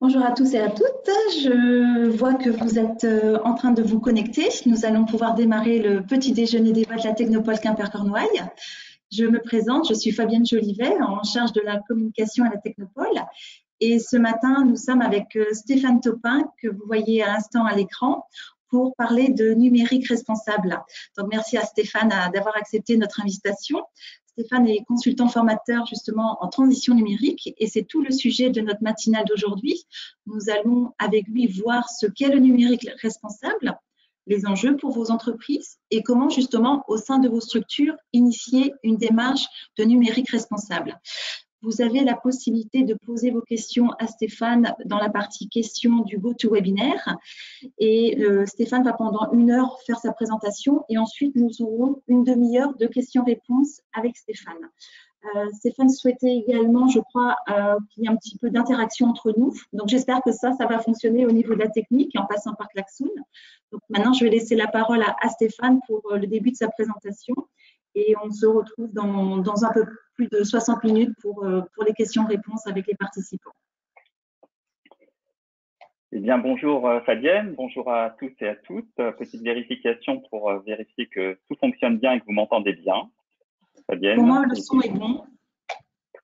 Bonjour à tous et à toutes. Je vois que vous êtes en train de vous connecter. Nous allons pouvoir démarrer le petit déjeuner des voix de la Technopole Quimper-Cornouailles. Je me présente, je suis Fabienne Jolivet, en charge de la communication à la Technopole. Et ce matin, nous sommes avec Stéphane Topin, que vous voyez à l'instant à l'écran, pour parler de numérique responsable. Donc, merci à Stéphane d'avoir accepté notre invitation. Stéphane est consultant formateur justement en transition numérique et c'est tout le sujet de notre matinale d'aujourd'hui. Nous allons avec lui voir ce qu'est le numérique responsable, les enjeux pour vos entreprises et comment justement au sein de vos structures initier une démarche de numérique responsable. Vous avez la possibilité de poser vos questions à Stéphane dans la partie questions du GoToWebinar. Et Stéphane va pendant 1 heure faire sa présentation et ensuite nous aurons une demi-heure de questions-réponses avec Stéphane. Stéphane souhaitait également, je crois, qu'il y ait un petit peu d'interaction entre nous. Donc, j'espère que ça va fonctionner au niveau de la technique en passant par Klaxoon. Donc, maintenant, je vais laisser la parole à Stéphane pour le début de sa présentation. Et on se retrouve dans un peu plus de 60 minutes pour les questions-réponses avec les participants. Eh bien, bonjour Fabienne, bonjour à tous et à toutes. Petite vérification pour vérifier que tout fonctionne bien et que vous m'entendez bien. Fabienne. Pour moi, le son est bon.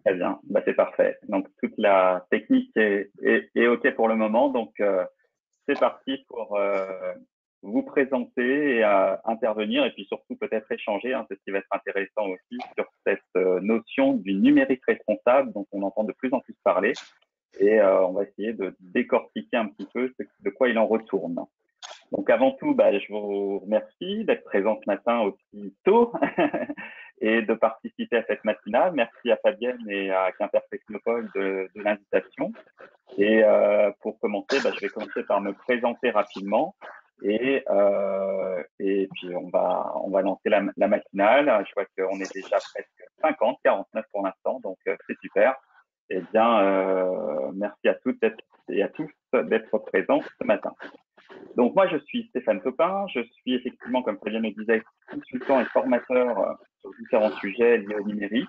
Très bien, bah, c'est parfait. Donc, toute la technique est OK pour le moment. Donc, c'est parti pour vous présenter et intervenir et puis surtout peut-être échanger. C'est ce qui va être intéressant aussi sur cette notion du numérique responsable dont on entend de plus en plus parler. Et on va essayer de décortiquer un petit peu de quoi il en retourne. Donc avant tout, je vous remercie d'être présent ce matin aussi tôt et de participer à cette matinale. Merci à Fabienne et à Quimper Technopole de l'invitation. Et pour commencer, je vais commencer par me présenter rapidement et puis on va lancer la matinale. Je vois qu'on est déjà presque 50, 49 pour l'instant, donc c'est super. Eh bien, merci à toutes et à tous d'être présents ce matin. Donc, moi, je suis Stéphane Topin. Je suis effectivement, comme Fabienne me disait, consultant et formateur sur différents sujets liés au numérique.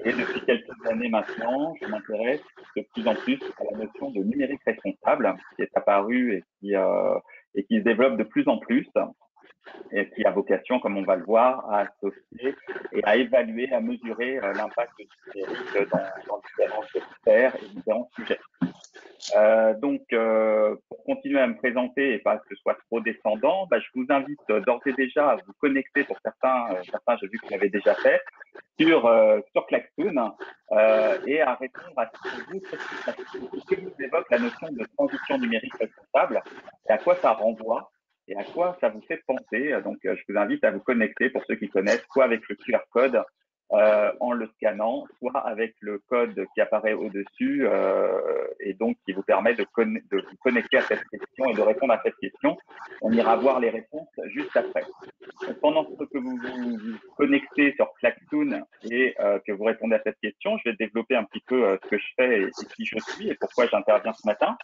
Et depuis quelques années maintenant, je m'intéresse de plus en plus à la notion de numérique responsable qui est apparue et qui se développe de plus en plus et qui a vocation, comme on va le voir, à associer et à évaluer, à mesurer l'impact du numérique dans différentes sphères et différents sujets. Donc, pour continuer à me présenter et pas que ce soit trop descendant, je vous invite d'ores et déjà à vous connecter pour certains j'ai vu que vous l'avez déjà fait, sur Klaxoon et à répondre à ce que vous évoque la notion de transition numérique responsable et à quoi ça renvoie et à quoi ça vous fait penser. Donc, je vous invite à vous connecter pour ceux qui connaissent, soit avec le QR code en le scannant, soit avec le code qui apparaît au-dessus et donc qui vous permet de vous connecter à cette question et de répondre à cette question. On ira voir les réponses juste après. Donc, pendant que vous vous connectez sur Klaxoon et que vous répondez à cette question, je vais développer un petit peu ce que je fais et qui je suis et pourquoi j'interviens ce matin.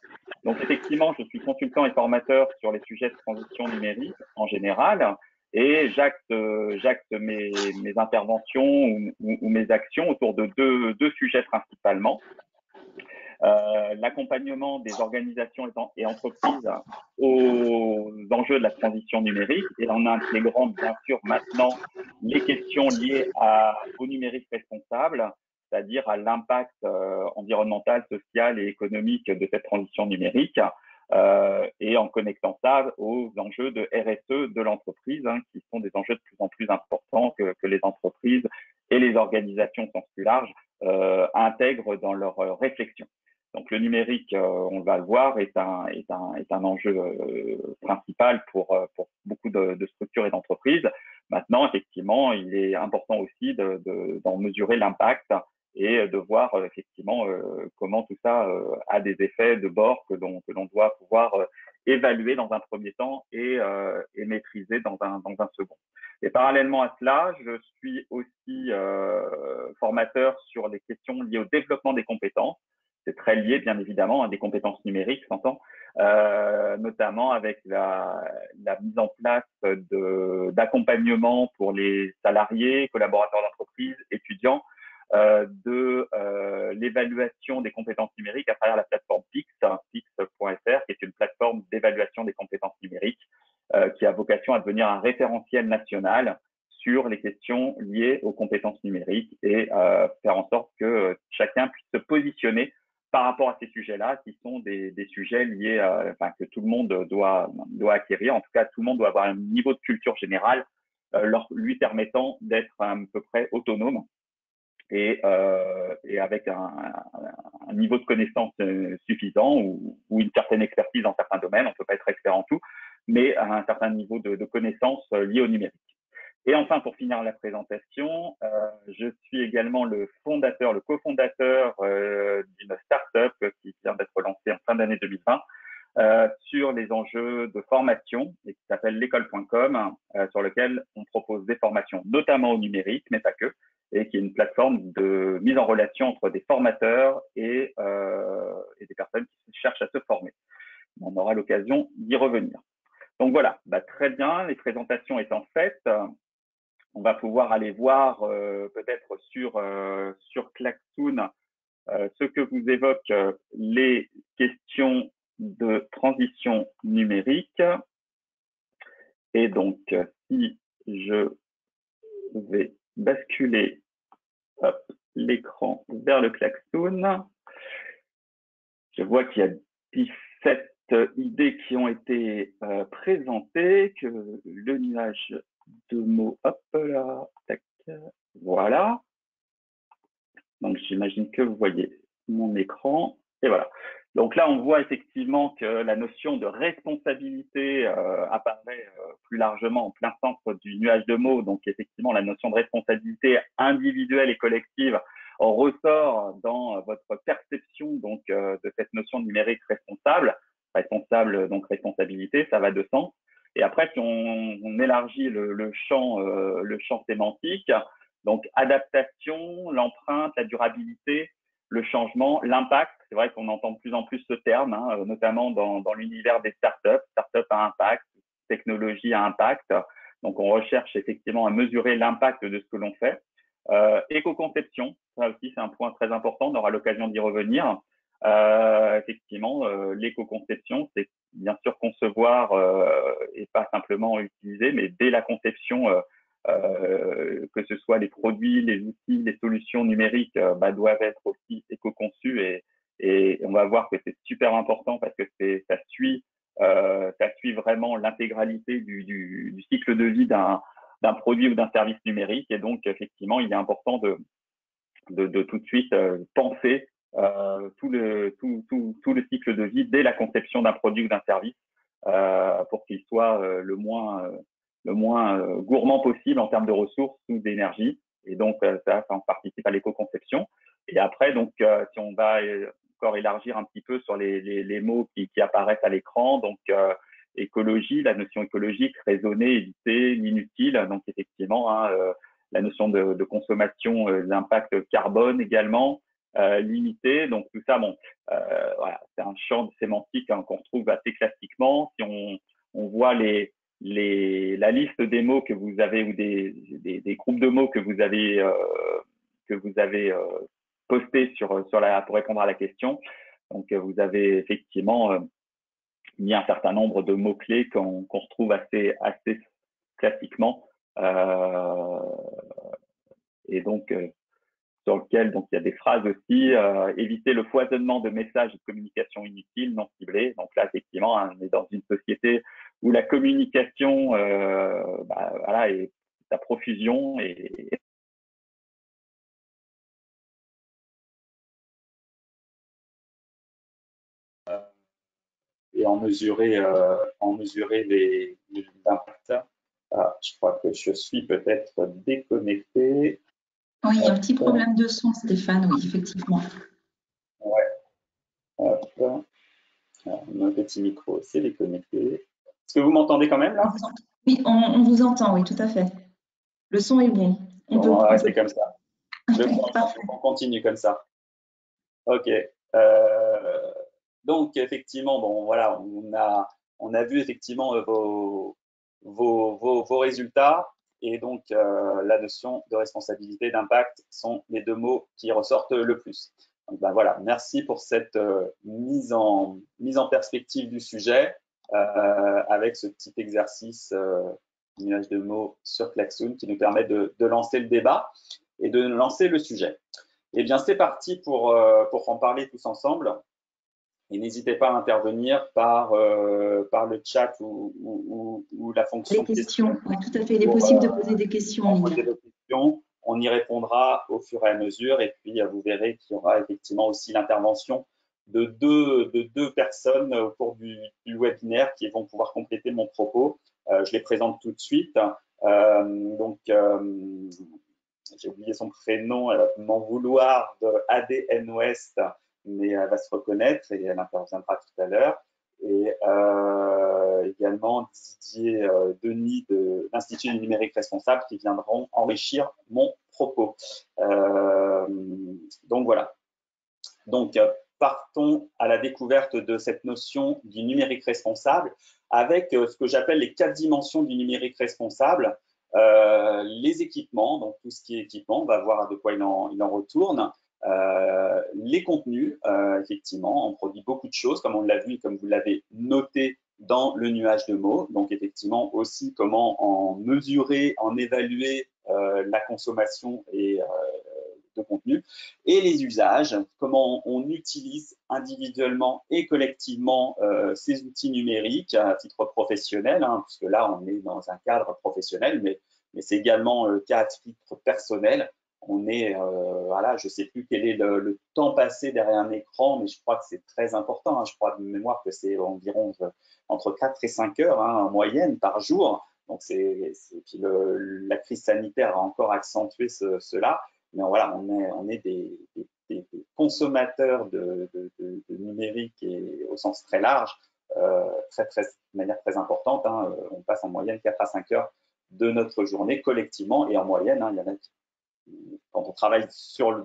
Donc, effectivement, je suis consultant et formateur sur les sujets de transition numérique en général. Et j'acte mes interventions ou mes actions autour de deux sujets principalement. L'accompagnement des organisations et entreprises aux enjeux de la transition numérique et en intégrant bien sûr maintenant les questions liées au numérique responsable, c'est-à-dire à l'impact environnemental, social et économique de cette transition numérique. Et en connectant ça aux enjeux de RSE de l'entreprise, qui sont des enjeux de plus en plus importants que les entreprises et les organisations au sens plus large intègrent dans leur réflexion. Donc le numérique, on va le voir, est un enjeu principal pour beaucoup de structures et d'entreprises. Maintenant, effectivement, il est important aussi d'en mesurer l'impact et de voir effectivement comment tout ça a des effets de bord que l'on doit pouvoir évaluer dans un premier temps et maîtriser dans un second. Et parallèlement à cela, je suis aussi formateur sur les questions liées au développement des compétences. C'est très lié, bien évidemment, à des compétences numériques, s'entend, notamment avec la mise en place d'accompagnement pour les salariés, collaborateurs d'entreprise, étudiants, de l'évaluation des compétences numériques à travers la plateforme PIX, l'évaluation des compétences numériques, qui a vocation à devenir un référentiel national sur les questions liées aux compétences numériques et faire en sorte que chacun puisse se positionner par rapport à ces sujets-là, qui sont des sujets liés, que tout le monde doit acquérir. En tout cas, tout le monde doit avoir un niveau de culture générale lui permettant d'être à peu près autonome et avec un niveau de connaissance suffisant ou une certaine expertise dans certains domaines. On ne peut pas être expert en tout, mais un certain niveau de connaissances liées au numérique. Et enfin, pour finir la présentation, je suis également le cofondateur d'une start-up qui vient d'être lancée en fin d'année 2020 sur les enjeux de formation et qui s'appelle l'école.com, sur lequel on propose des formations, notamment au numérique, mais pas que, et qui est une plateforme de mise en relation entre des formateurs et des personnes qui cherchent à se former. On aura l'occasion d'y revenir. Donc voilà, très bien, les présentations étant faites, on va pouvoir aller voir peut-être sur Klaxoon ce que vous évoquent les questions de transition numérique. Et donc, si je vais basculer l'écran vers le Klaxoon, je vois qu'il y a 17 idées qui ont été présentées, que le nuage de mots, hop là, tac, voilà. Donc, j'imagine que vous voyez mon écran. Et voilà. Donc là, on voit effectivement que la notion de responsabilité apparaît plus largement en plein centre du nuage de mots. Donc, effectivement, la notion de responsabilité individuelle et collective ressort dans votre perception donc de cette notion numérique responsable. Responsable, donc responsabilité, ça va de sens. Et après, si on élargit le champ sémantique, donc adaptation, l'empreinte, la durabilité, le changement, l'impact. C'est vrai qu'on entend de plus en plus ce terme, notamment dans l'univers des startups. Startup à impact, technologie à impact. Donc, on recherche effectivement à mesurer l'impact de ce que l'on fait. Éco-conception, ça aussi, c'est un point très important. On aura l'occasion d'y revenir. Effectivement, l'éco-conception, c'est bien sûr concevoir et pas simplement utiliser, mais dès la conception, que ce soit les produits, les outils, les solutions numériques doivent être aussi éco-conçus et on va voir que c'est super important parce que ça suit vraiment l'intégralité du cycle de vie d'un produit ou d'un service numérique et donc effectivement il est important de tout de suite penser tout le cycle de vie dès la conception d'un produit ou d'un service pour qu'il soit le moins gourmand possible en termes de ressources ou d'énergie. Et donc, ça en participe à l'éco-conception. Et après, donc, si on va encore élargir un petit peu sur les mots qui apparaissent à l'écran, donc écologie, la notion écologique, raisonner, éviter, l'inutile. Donc, effectivement, la notion de consommation, l'impact carbone également, limité. Donc, tout ça, voilà, c'est un champ de sémantique qu'on retrouve assez classiquement. Si on voit la liste des mots que vous avez ou des groupes de mots que vous avez postés pour répondre à la question. Donc, vous avez effectivement mis un certain nombre de mots-clés qu'on retrouve assez classiquement. Et donc, sur lequel donc il y a des phrases aussi, éviter le foisonnement de messages et de communication inutiles, non ciblés. Donc là, effectivement, on est dans une société où la communication voilà, est à profusion et en mesurer les impacts. Ah, je crois que je suis peut-être déconnecté. Oui, il y a un petit problème de son, Stéphane, oui, effectivement. Ouais. Hop. Alors, mon petit micro s'est déconnecté. Est-ce que vous m'entendez quand même là? Oui, on vous entend, oui, tout à fait. Le son est bon. On va rester comme ça. On continue comme ça. Ok. Donc effectivement, bon voilà, on a vu effectivement vos résultats et donc la notion de responsabilité, d'impact sont les deux mots qui ressortent le plus. Donc voilà, merci pour cette mise en perspective du sujet. avec ce petit exercice nuage de mots sur Klaxoon qui nous permet de lancer le débat et de lancer le sujet. Eh bien, c'est parti pour en parler tous ensemble. Et n'hésitez pas à intervenir par le chat ou la fonction. Les questions, oui, tout à fait. Il est possible de poser des questions en ligne. Poser des questions, on y répondra au fur et à mesure. Et puis, vous verrez qu'il y aura effectivement aussi l'intervention de deux personnes au cours du webinaire qui vont pouvoir compléter mon propos. Je les présente tout de suite. J'ai oublié son prénom, elle va m'en vouloir, de ADN Ouest, mais elle va se reconnaître et elle interviendra tout à l'heure. Et également Didier Denis de l'Institut du numérique responsable qui viendront enrichir mon propos. Donc voilà. Donc partons à la découverte de cette notion du numérique responsable avec ce que j'appelle les 4 dimensions du numérique responsable. Les équipements, donc tout ce qui est équipement, on va voir de quoi il en retourne. Les contenus, effectivement, on produit beaucoup de choses, comme on l'a vu et comme vous l'avez noté dans le nuage de mots. Donc, effectivement, aussi comment en mesurer, en évaluer la consommation de contenu et les usages, comment on utilise individuellement et collectivement ces outils numériques à titre professionnel, puisque là, on est dans un cadre professionnel, mais c'est également le cas à titre personnel. On est, voilà, je ne sais plus quel est le temps passé derrière un écran, mais je crois que c'est très important. Je crois de mémoire que c'est environ entre 4 et 5 heures en moyenne par jour. Donc, puis la crise sanitaire a encore accentué cela. Mais voilà, on est des consommateurs de numérique et au sens très large, de manière très importante. On passe en moyenne 4 à 5 heures de notre journée collectivement et en moyenne, il y en a qui, quand on travaille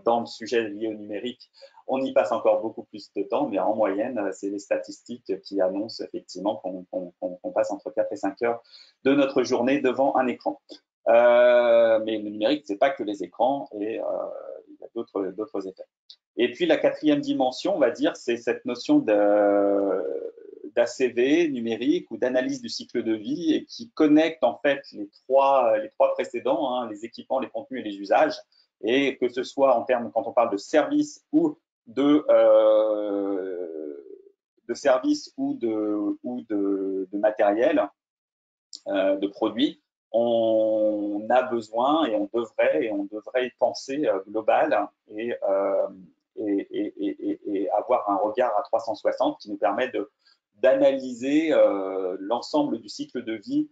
dans le sujet lié au numérique, on y passe encore beaucoup plus de temps, mais en moyenne, c'est les statistiques qui annoncent effectivement qu'on passe entre 4 et 5 heures de notre journée devant un écran. Mais le numérique, ce n'est pas que les écrans et il y a d'autres effets. Et puis la 4e dimension, on va dire, c'est cette notion d'ACV numérique ou d'analyse du cycle de vie et qui connecte en fait les trois précédents, les équipements, les contenus et les usages, et que ce soit en termes, quand on parle de services ou de services ou de matériel, de produits, on a besoin et on devrait y penser global et avoir un regard à 360 qui nous permet d'analyser l'ensemble du cycle de vie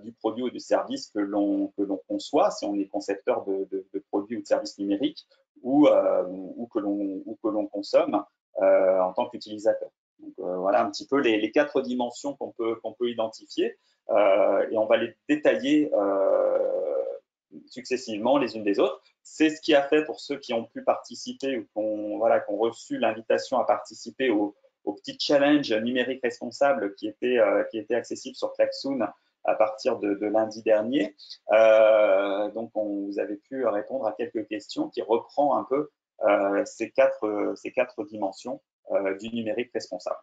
du produit ou du service que l'on conçoit, si on est concepteur de produits ou de services numériques ou que l'on consomme en tant qu'utilisateur. Donc voilà un petit peu les 4 dimensions qu'on peut identifier et on va les détailler successivement les unes des autres. C'est ce qui a fait pour ceux qui ont pu participer ou qui ont reçu l'invitation à participer au petit challenge numérique responsable qui était accessible sur Klaxoon à partir de lundi dernier. Donc, vous avez pu répondre à quelques questions qui reprend un peu ces quatre dimensions du numérique responsable.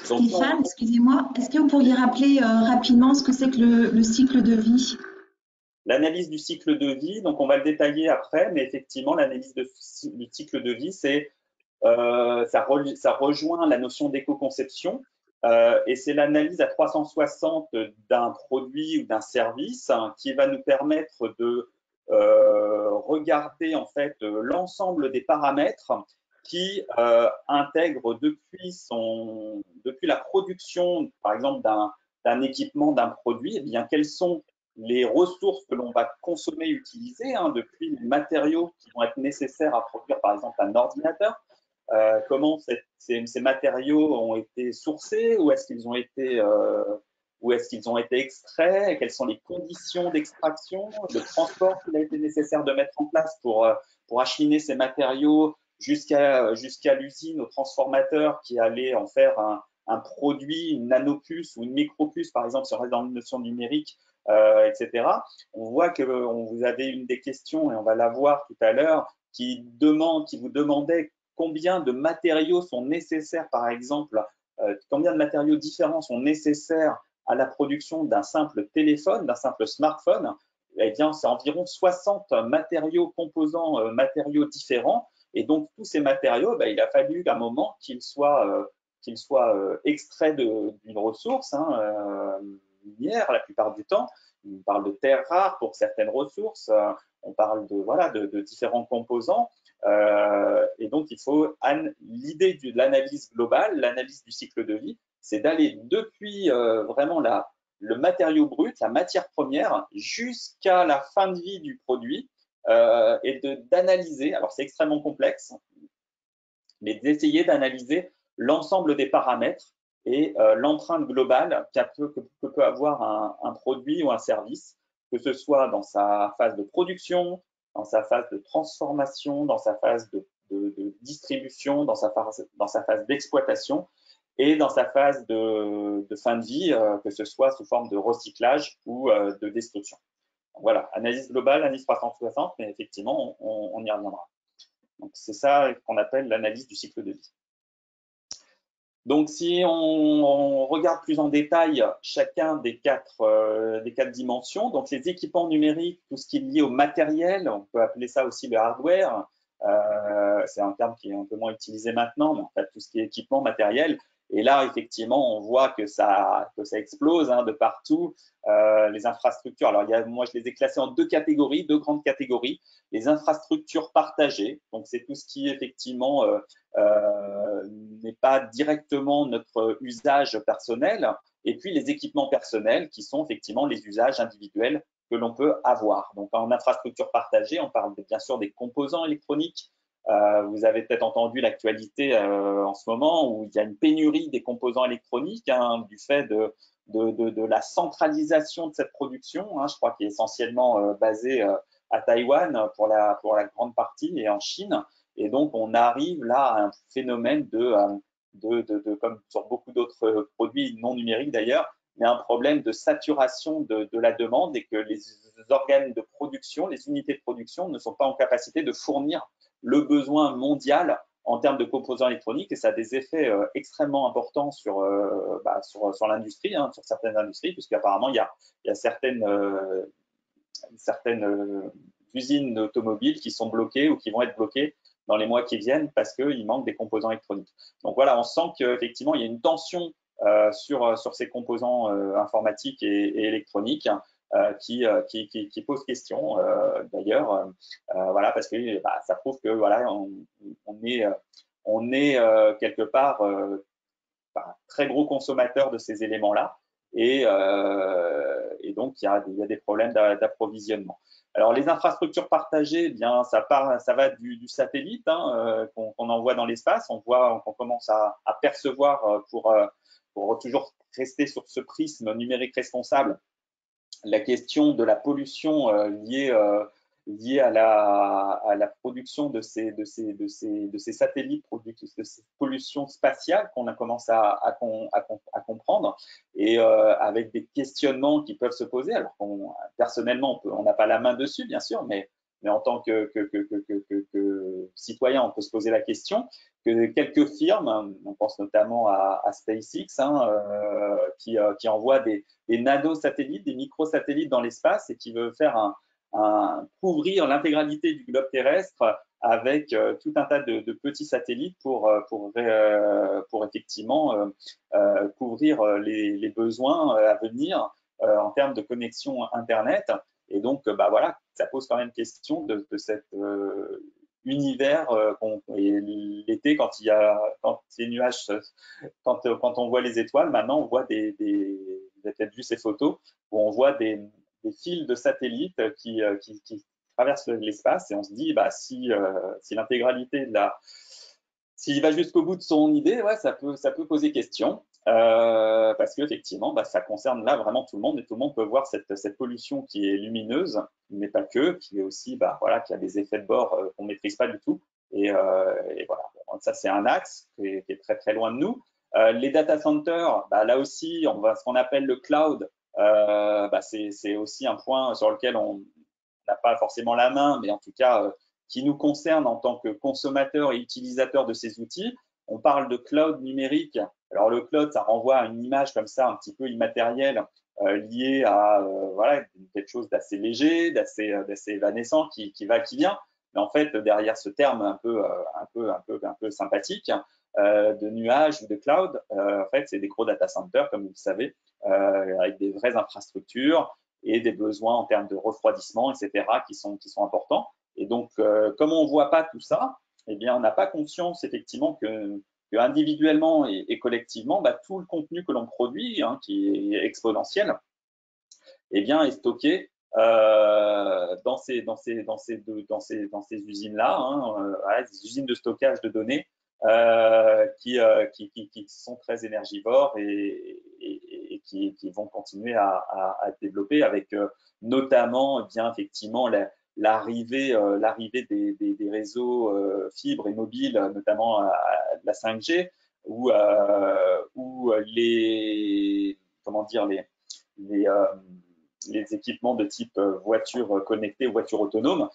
Donc, Stéphane, excusez-moi, est-ce que vous pourriez rappeler rapidement ce que c'est que le cycle de vie? L'analyse du cycle de vie, donc on va le détailler après, mais effectivement, l'analyse du cycle de vie, ça rejoint la notion d'éco-conception et c'est l'analyse à 360 d'un produit ou d'un service qui va nous permettre de regarder en fait l'ensemble des paramètres qui intègrent depuis la production, par exemple, d'un équipement, d'un produit, eh bien, quelles sont les ressources que l'on va consommer et utiliser, depuis les matériaux qui vont être nécessaires à produire, par exemple, un ordinateur, comment ces matériaux ont été sourcés, où est-ce qu'ils ont été extraits, quelles sont les conditions d'extraction, le transport qu'il a été nécessaire de mettre en place pour acheminer ces matériaux jusqu'à l'usine, au transformateur qui allait en faire un produit, une nanopuce ou une micropuce, par exemple, si on reste dans une notion numérique, etc. On voit que vous avez une des questions, et on va la voir tout à l'heure, qui vous demandait combien de matériaux sont nécessaires, par exemple, combien de matériaux différents sont nécessaires à la production d'un simple téléphone, d'un simple smartphone, eh bien, c'est environ 60 matériaux, composants, matériaux différents. Et donc, tous ces matériaux, il a fallu à un moment qu'ils soient extraits d'une ressource minière la plupart du temps. On parle de terres rares pour certaines ressources, on parle de différents composants. Et donc, il faut l'idée de l'analyse globale, l'analyse du cycle de vie, c'est d'aller depuis vraiment le matériau brut, la matière première, jusqu'à la fin de vie du produit et d'analyser, alors c'est extrêmement complexe, mais d'essayer d'analyser l'ensemble des paramètres et l'empreinte globale que peut avoir un produit ou un service, que ce soit dans sa phase de production, dans sa phase de transformation, dans sa phase de distribution, dans sa phase d'exploitation et dans sa phase de fin de vie, que ce soit sous forme de recyclage ou de destruction. Voilà, analyse globale, analyse 360, mais effectivement, on y reviendra. Donc, c'est ça qu'on appelle l'analyse du cycle de vie. Donc, si on regarde plus en détail chacun des quatre dimensions, donc les équipements numériques, tout ce qui est lié au matériel, on peut appeler ça aussi le hardware, c'est un terme qui est un peu moins utilisé maintenant, mais en fait, tout ce qui est équipement matériel. Et là, effectivement, on voit que ça explose de partout, les infrastructures. Alors, moi, je les ai classées en deux grandes catégories. Les infrastructures partagées, donc c'est tout ce qui, effectivement, n'est pas directement notre usage personnel, et puis les équipements personnels qui sont effectivement les usages individuels que l'on peut avoir. Donc, en infrastructure partagée, on parle bien sûr des composants électroniques. Vous avez peut-être entendu l'actualité en ce moment où il y a une pénurie des composants électroniques du fait de la centralisation de cette production, je crois qu'il est essentiellement basée à Taïwan pour la grande partie et en Chine. Et donc, on arrive là à un phénomène comme sur beaucoup d'autres produits non numériques d'ailleurs, mais un problème de saturation de la demande et que les organes de production, les unités de production ne sont pas en capacité de fournir le besoin mondial en termes de composants électroniques, et ça a des effets extrêmement importants sur l'industrie, sur certaines industries, puisqu'apparemment il y a certaines usines automobiles qui sont bloquées ou qui vont être bloquées dans les mois qui viennent parce qu'il manque des composants électroniques. Donc voilà, on sent qu'effectivement il y a une tension sur ces composants informatiques et électroniques qui pose question d'ailleurs, voilà, parce que ça prouve que voilà, on est quelque part très gros consommateur de ces éléments-là, et donc il y a des problèmes d'approvisionnement. Alors les infrastructures partagées, eh bien ça va du satellite qu'on envoie dans l'espace. On commence à percevoir pour toujours rester sur ce prisme numérique responsable, la question de la pollution liée à la production de ces satellites, de ces pollutions spatiales qu'on a commencé à comprendre, et avec des questionnements qui peuvent se poser. Alors personnellement, on n'a pas la main dessus, bien sûr, mais en tant que citoyen, on peut se poser la question que quelques firmes, on pense notamment à SpaceX, qui envoie des nanosatellites, des microsatellites dans l'espace et qui veut faire couvrir l'intégralité du globe terrestre avec tout un tas de petits satellites pour effectivement couvrir les besoins à venir en termes de connexion Internet. Et donc, voilà, ça pose quand même question de cet univers. Et l'été, quand les nuages, quand on voit les étoiles, maintenant on voit vous avez peut-être vu ces photos où on voit des fils de satellites qui traversent l'espace, et on se dit si l'intégralité s'il va jusqu'au bout de son idée, ouais, ça peut poser question. Parce qu'effectivement, ça concerne là vraiment tout le monde, et tout le monde peut voir cette pollution qui est lumineuse, mais pas que, qui est aussi qui a des effets de bord qu'on ne maîtrise pas du tout. Et voilà, ça c'est un axe qui est très très loin de nous. Les data centers, là aussi, ce qu'on appelle le cloud, c'est aussi un point sur lequel on n'a pas forcément la main, mais en tout cas qui nous concerne en tant que consommateurs et utilisateurs de ces outils. On parle de cloud numérique Alors, le cloud, ça renvoie à une image comme ça, un petit peu immatérielle, liée à voilà, quelque chose d'assez léger, d'assez évanescent, qui va, qui vient. Mais en fait, derrière ce terme un peu sympathique, de nuage ou de cloud, en fait, c'est des gros data centers, comme vous le savez, avec des vraies infrastructures et des besoins en termes de refroidissement, etc., qui sont importants. Et donc, comme on ne voit pas tout ça, eh bien, on n'a pas conscience effectivement que individuellement et collectivement, tout le contenu que l'on produit, hein, qui est exponentiel, eh bien, est stocké dans ces usines-là, hein, voilà, des usines de stockage de données qui sont très énergivores et qui vont continuer à développer avec notamment bien effectivement l'arrivée des réseaux fibres et mobiles, notamment la 5G, ou les équipements de type voiture connectée, voiture autonome,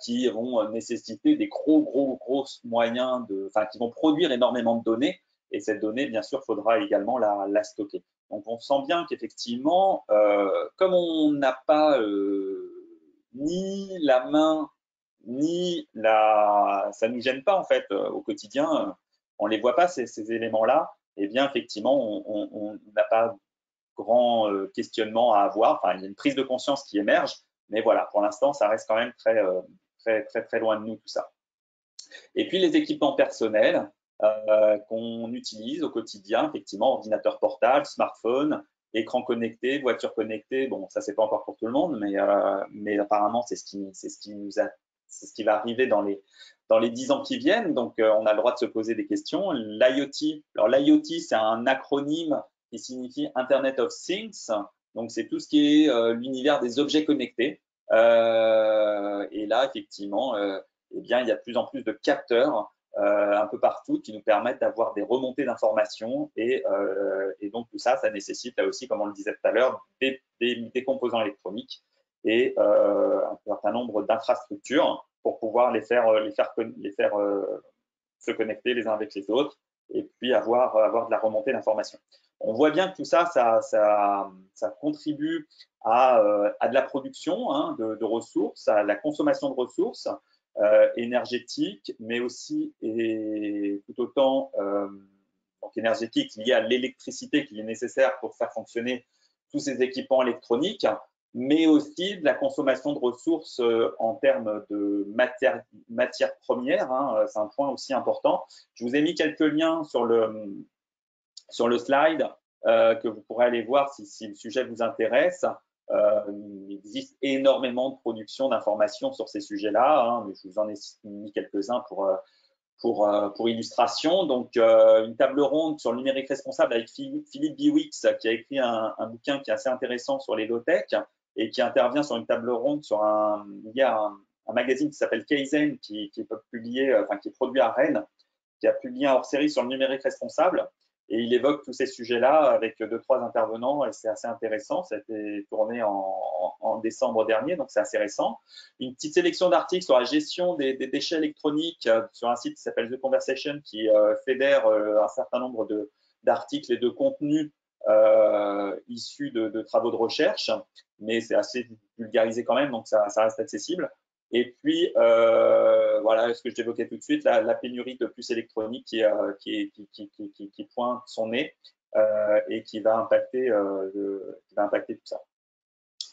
qui vont nécessiter des gros moyens qui vont produire énormément de données. Et cette donnée, bien sûr, faudra également la stocker. Donc, on sent bien qu'effectivement, comme on n'a pas ni la main, ça ne nous gêne pas en fait au quotidien, on ne les voit pas ces éléments-là, et bien effectivement, on n'a pas grand questionnement à avoir. Enfin, il y a une prise de conscience qui émerge, mais voilà, pour l'instant, ça reste quand même très loin de nous tout ça. Et puis les équipements personnels qu'on utilise au quotidien, effectivement, ordinateur portable, smartphone, écran connecté, voiture connectée. Bon, ça c'est pas encore pour tout le monde, mais apparemment c'est ce qui va arriver dans les 10 ans qui viennent. Donc on a le droit de se poser des questions. L'IoT, alors l'IoT c'est un acronyme qui signifie Internet of Things. Donc c'est tout ce qui est l'univers des objets connectés. Et là effectivement, eh bien il y a de plus en plus de capteurs un peu partout qui nous permettent d'avoir des remontées d'informations et donc tout ça nécessite là aussi, comme on le disait tout à l'heure, des composants électroniques et un certain nombre d'infrastructures pour pouvoir les faire se connecter les uns avec les autres et puis avoir de la remontée d'informations. On voit bien que tout ça contribue à de la production hein, de ressources, à la consommation de ressources, énergétique, mais aussi et tout autant donc énergétique liée à l'électricité qui est nécessaire pour faire fonctionner tous ces équipements électroniques, mais aussi de la consommation de ressources en termes de matières premières. Hein, c'est un point aussi important. Je vous ai mis quelques liens sur le slide que vous pourrez aller voir si le sujet vous intéresse. Il existe énormément de production d'informations sur ces sujets-là, hein, mais je vous en ai mis quelques-uns pour illustration. Donc, une table ronde sur le numérique responsable avec Philippe Biwix, qui a écrit un bouquin qui est assez intéressant sur les low-tech et qui intervient sur une table ronde il y a un magazine qui s'appelle Kaizen qui est produit à Rennes, qui a publié un hors-série sur le numérique responsable. Et il évoque tous ces sujets-là avec 2-3 intervenants et c'est assez intéressant. Ça a été tourné en décembre dernier, donc c'est assez récent. Une petite sélection d'articles sur la gestion des déchets électroniques sur un site qui s'appelle The Conversation qui fédère un certain nombre d'articles et de contenus issus de travaux de recherche, mais c'est assez vulgarisé quand même, donc ça reste accessible. Et puis, voilà ce que j'évoquais tout de suite, la pénurie de puces électroniques qui pointe son nez et qui va impacter tout ça.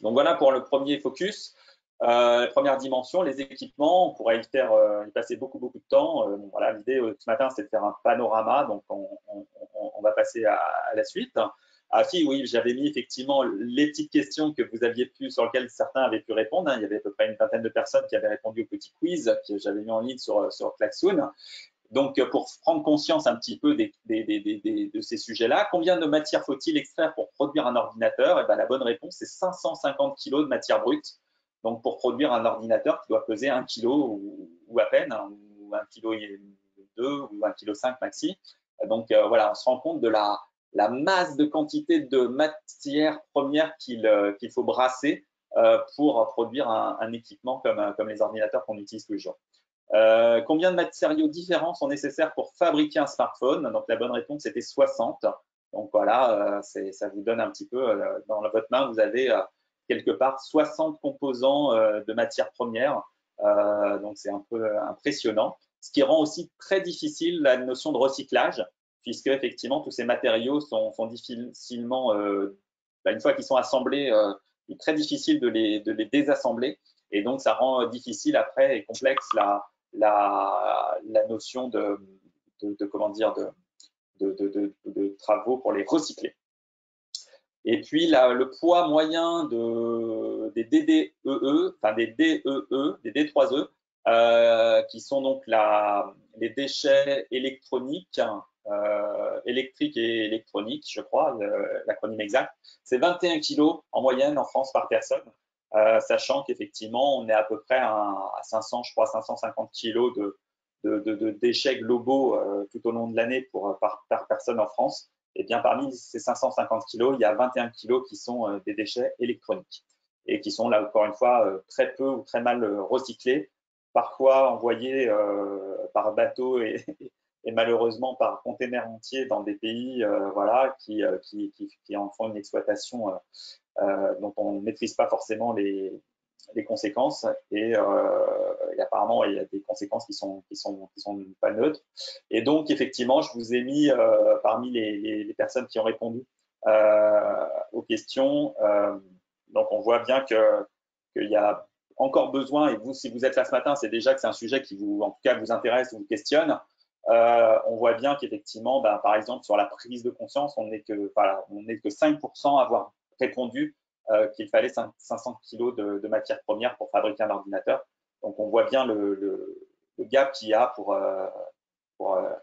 Donc voilà pour le premier focus. La première dimension, les équipements, on pourrait y passer beaucoup de temps. Voilà, l'idée ce matin, c'est de faire un panorama, donc on va passer à la suite. Ah si, oui, j'avais mis effectivement les petites questions que vous aviez sur lesquelles certains avaient pu répondre. Hein. Il y avait à peu près une vingtaine de personnes qui avaient répondu au petit quiz que j'avais mis en ligne sur Klaxoon. Donc, pour prendre conscience un petit peu de ces sujets-là, combien de matière faut-il extraire pour produire un ordinateur? Et bien, la bonne réponse, c'est 550 kg de matière brute. Donc, pour produire un ordinateur qui doit peser 1 kg ou à peine, hein, ou 1,2 kg ou 1,5 kg maxi. Donc, voilà, on se rend compte de la masse de quantité de matières premières qu'il faut brasser pour produire un équipement comme les ordinateurs qu'on utilise tous les jours. Combien de matériaux différents sont nécessaires pour fabriquer un smartphone? Donc, la bonne réponse, c'était 60. Donc, voilà, ça vous donne un petit peu, dans votre main, vous avez quelque part 60 composants de matières premières. Donc, c'est un peu impressionnant. Ce qui rend aussi très difficile la notion de recyclage, puisque effectivement, tous ces matériaux sont difficilement, une fois qu'ils sont assemblés, il est très difficile de les désassembler. Et donc, ça rend difficile après et complexe la notion de comment dire, de travaux pour les recycler. Et puis, le poids moyen des DDEE, enfin des DEE, des D3E, qui sont donc les déchets électroniques, électriques et électroniques, je crois, l'acronyme exact, c'est 21 kg en moyenne en France par personne, sachant qu'effectivement, on est à peu près à 500, je crois, 550 kg de déchets globaux tout au long de l'année par personne en France. Et bien parmi ces 550 kilos, il y a 21 kilos qui sont des déchets électroniques et qui sont là encore une fois très peu ou très mal recyclés, parfois envoyés par bateau et malheureusement par container entier dans des pays voilà, qui en font une exploitation dont on ne maîtrise pas forcément les conséquences et apparemment il y a des conséquences qui sont pas neutres. Et donc effectivement, je vous ai mis parmi les personnes qui ont répondu aux questions. Donc on voit bien qu'il y a encore besoin, et vous, si vous êtes là ce matin, c'est déjà que c'est un sujet qui vous, en tout cas, vous intéresse ou vous questionne. On voit bien qu'effectivement, par exemple, sur la prise de conscience, on n'est que 5% à avoir répondu qu'il fallait 500 kg de matières premières pour fabriquer un ordinateur. Donc, on voit bien le gap qu'il y a pour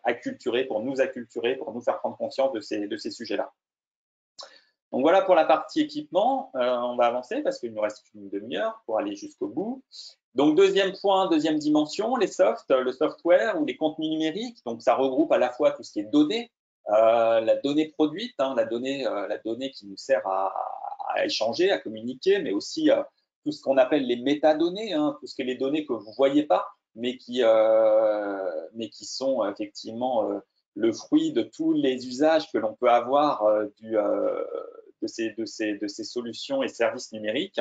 acculturer, pour nous acculturer, pour nous faire prendre conscience de ces sujets-là. Donc, voilà pour la partie équipement. On va avancer parce qu'il nous reste une demi-heure pour aller jusqu'au bout. Donc, deuxième point, deuxième dimension, le software ou les contenus numériques. Donc, ça regroupe à la fois tout ce qui est données, la donnée produite, la donnée qui nous sert à échanger, à communiquer, mais aussi tout ce qu'on appelle les métadonnées, tout ce qui est les données que vous ne voyez pas, mais qui sont effectivement le fruit de tous les usages que l'on peut avoir de ces solutions et services numériques.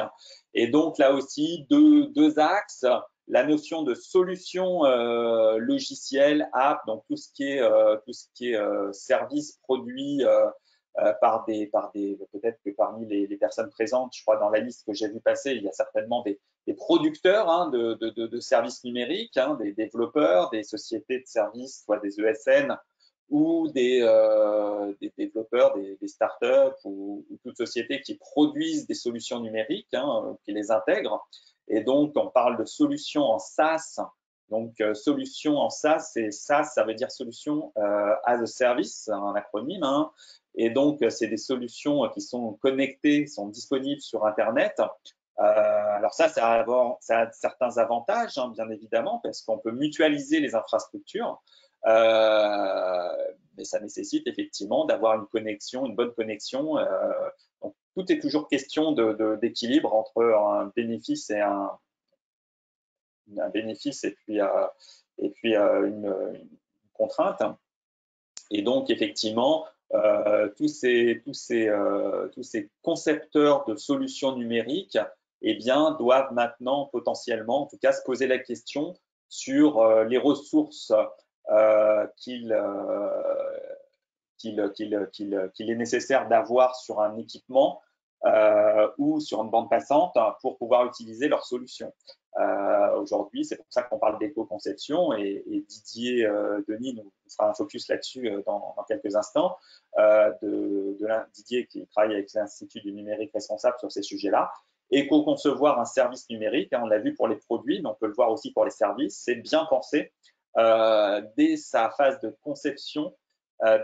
Et donc là aussi, deux axes, la notion de solution logicielle, app, donc tout ce qui est service produit par peut-être que parmi les personnes présentes, je crois dans la liste que j'ai vu passer, il y a certainement des producteurs de services numériques, des développeurs, des sociétés de services, soit des ESN ou des développeurs, des startups ou toute société qui produisent des solutions numériques, qui les intègrent. Et donc, on parle de solutions en SaaS. Donc, solution en SaaS, ça veut dire solution as a service, un acronyme. Et donc, c'est des solutions qui sont connectées, sont disponibles sur Internet. Alors ça a certains avantages, bien évidemment, parce qu'on peut mutualiser les infrastructures. Mais ça nécessite effectivement d'avoir une bonne connexion. Donc, tout est toujours question d'équilibre entre un bénéfice et puis une contrainte. Et donc effectivement, tous ces concepteurs de solutions numériques doivent maintenant potentiellement, en tout cas, se poser la question sur les ressources qu'il est nécessaire d'avoir sur un équipement ou sur une bande passante pour pouvoir utiliser leur solution. Aujourd'hui, c'est pour ça qu'on parle d'éco-conception et Didier Denis nous fera un focus là-dessus dans quelques instants. Didier qui travaille avec l'Institut du numérique responsable sur ces sujets-là. Éco-concevoir un service numérique, on l'a vu pour les produits, mais on peut le voir aussi pour les services, c'est bien pensé dès sa phase de conception,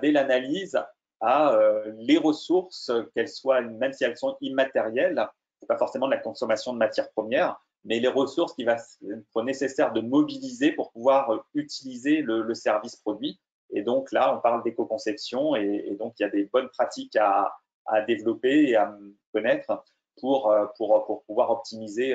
dès l'analyse à les ressources, qu'elles soient, même si elles sont immatérielles, c'est pas forcément de la consommation de matières premières, mais les ressources qu'il va être nécessaire de mobiliser pour pouvoir utiliser le service produit. Et donc là, on parle d'éco-conception et donc il y a des bonnes pratiques à développer et à connaître pour pouvoir optimiser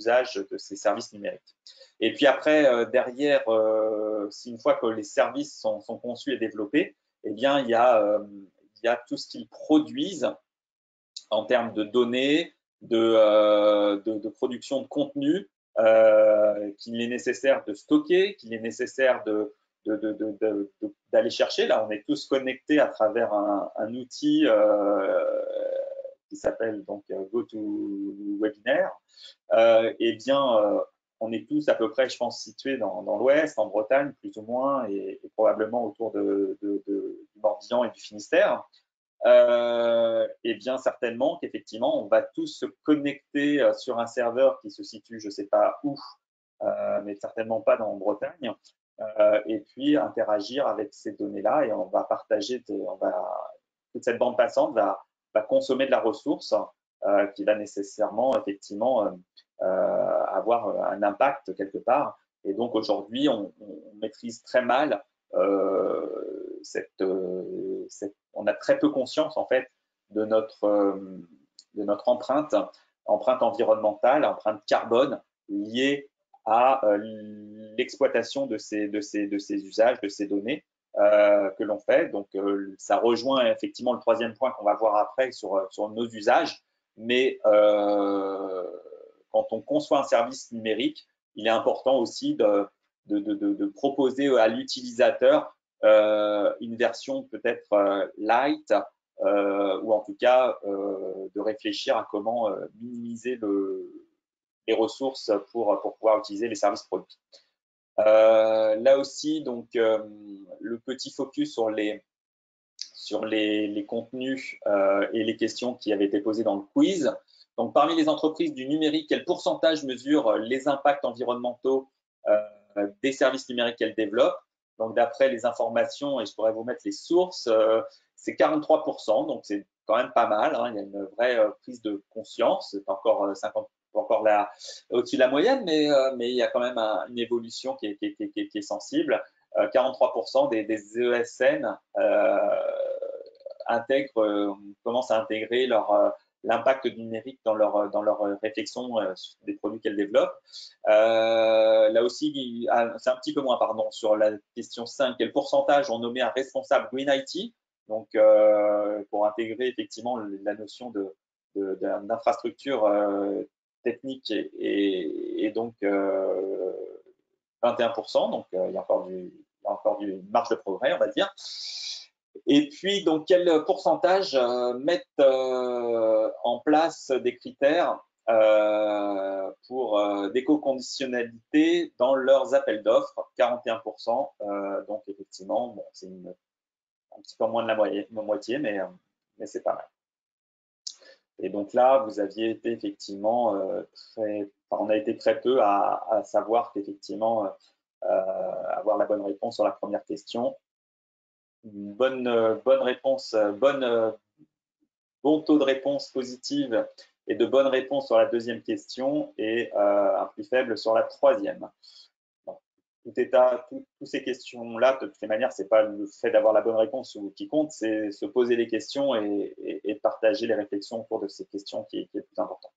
d'usage de ces services numériques. Et puis après, derrière, une fois que les services sont conçus et développés, eh bien, il y a tout ce qu'ils produisent en termes de données, de production de contenu qu'il est nécessaire de stocker, qu'il est nécessaire d'aller chercher. Là, on est tous connectés à travers un outil qui s'appelle donc GoToWebinar. Eh bien, on est tous à peu près, je pense, situés dans l'Ouest, en Bretagne, plus ou moins, et probablement autour du Morbihan et du Finistère. Et bien certainement qu'effectivement, on va tous se connecter sur un serveur qui se situe, je ne sais pas où, mais certainement pas en Bretagne, et puis interagir avec ces données-là, et on va partager, toute cette bande passante va consommer de la ressource qui va nécessairement, effectivement, avoir un impact quelque part. Et donc aujourd'hui, on maîtrise très mal on a très peu conscience en fait de notre empreinte environnementale, empreinte carbone liée à l'exploitation de ces usages, de ces données que l'on fait. Donc ça rejoint effectivement le troisième point qu'on va voir après sur nos usages, mais quand on conçoit un service numérique, il est important aussi de proposer à l'utilisateur une version peut-être light ou en tout cas de réfléchir à comment minimiser les ressources pour pouvoir utiliser les services produits. Là aussi, donc, le petit focus sur les contenus et les questions qui avaient été posées dans le quiz. Donc, parmi les entreprises du numérique, quel pourcentage mesure les impacts environnementaux des services numériques qu'elles développent? Donc, d'après les informations, et je pourrais vous mettre les sources, c'est 43%, donc c'est quand même pas mal. Hein, il y a une vraie prise de conscience. C'est encore 50, encore là au-dessus de la moyenne, mais il y a quand même une évolution qui est sensible. 43% des ESN commencent à intégrer l'impact du numérique dans leur réflexion des produits qu'elles développent. Là aussi, c'est un petit peu moins, pardon, sur la question 5, quel pourcentage ont nommé un responsable Green IT, donc pour intégrer effectivement la notion d'infrastructure technique et donc 21%, donc il y a encore du marge de progrès, on va dire. Et puis, donc, quel pourcentage mettent en place des critères pour d'éco-conditionnalité dans leurs appels d'offres? 41%. Donc, effectivement, bon, c'est un petit peu moins de la moitié, mais c'est pas mal. Et donc là, vous aviez été effectivement on a été très peu à savoir qu'effectivement, avoir la bonne réponse sur la première question. Une bonne réponse, bon taux de réponse positive et de bonnes réponses sur la deuxième question et un plus faible sur la troisième. Bon, toutes ces questions-là, de toutes les manières, ce n'est pas le fait d'avoir la bonne réponse qui compte, c'est se poser les questions et partager les réflexions autour de ces questions qui est le plus important.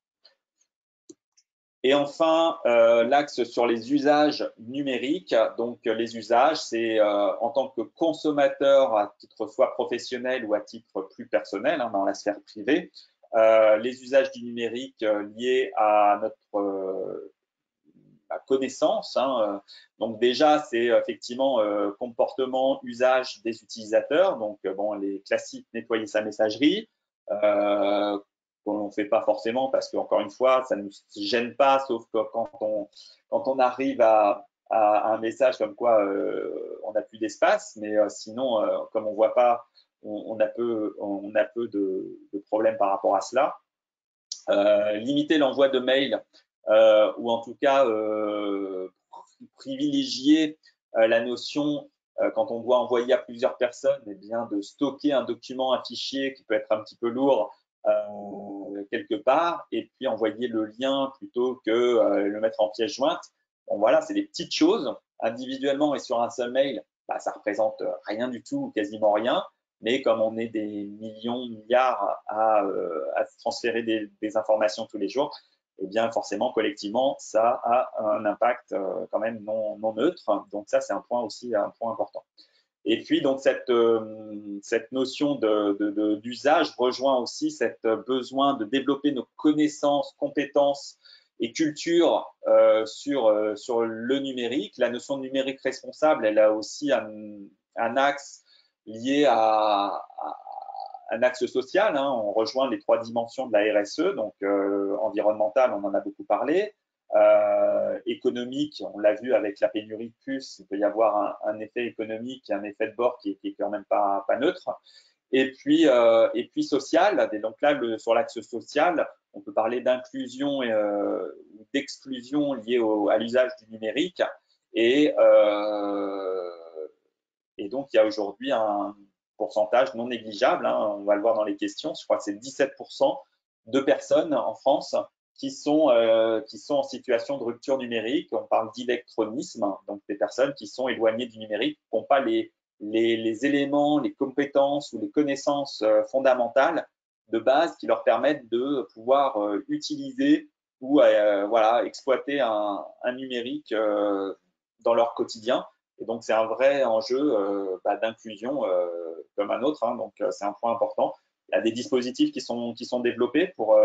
Et enfin, l'axe sur les usages numériques. Donc, les usages, c'est en tant que consommateur à titre soit professionnel ou à titre plus personnel, hein, dans la sphère privée, les usages du numérique liés à notre connaissance. Hein, donc, déjà, c'est effectivement comportement, usage des utilisateurs. Donc, bon, les classiques, nettoyer sa messagerie. Qu'on ne fait pas forcément parce qu'encore une fois, ça ne nous gêne pas, sauf que quand on arrive à un message comme quoi on n'a plus d'espace, mais sinon, comme on ne voit pas, on a peu de problèmes par rapport à cela. Limiter l'envoi de mails ou en tout cas privilégier la notion quand on doit envoyer à plusieurs personnes, eh bien, de stocker un document, un fichier qui peut être un petit peu lourd quelque part et puis envoyer le lien plutôt que le mettre en pièce jointe. Bon, voilà, c'est des petites choses. Individuellement et sur un seul mail, bah, ça représente rien du tout, quasiment rien. Mais comme on est des millions, milliards à transférer des informations tous les jours, eh bien forcément, collectivement, ça a un impact quand même non neutre. Donc ça, c'est un point aussi, un point important. Et puis, donc, cette notion d'usage rejoint aussi cet besoin de développer nos connaissances, compétences et culture sur le numérique. La notion de numérique responsable, elle a aussi un axe lié à un axe social. Hein. On rejoint les 3 dimensions de la RSE, donc environnementale, on en a beaucoup parlé. Économique, on l'a vu avec la pénurie de puces, il peut y avoir un effet économique, un effet de bord qui est quand même pas neutre. Et puis social, et donc là, sur l'axe social, on peut parler d'inclusion ou d'exclusion liée à l'usage du numérique. Et donc, il y a aujourd'hui un pourcentage non négligeable, hein, on va le voir dans les questions, je crois que c'est 17% de personnes en France qui sont en situation de rupture numérique. On parle d'électronisme, donc des personnes qui sont éloignées du numérique, qui n'ont pas les éléments, les compétences ou les connaissances fondamentales de base qui leur permettent de pouvoir utiliser ou voilà, exploiter un numérique dans leur quotidien. Et donc, c'est un vrai enjeu d'inclusion comme un autre. Hein, donc, c'est un point important. Il y a des dispositifs qui sont développés pour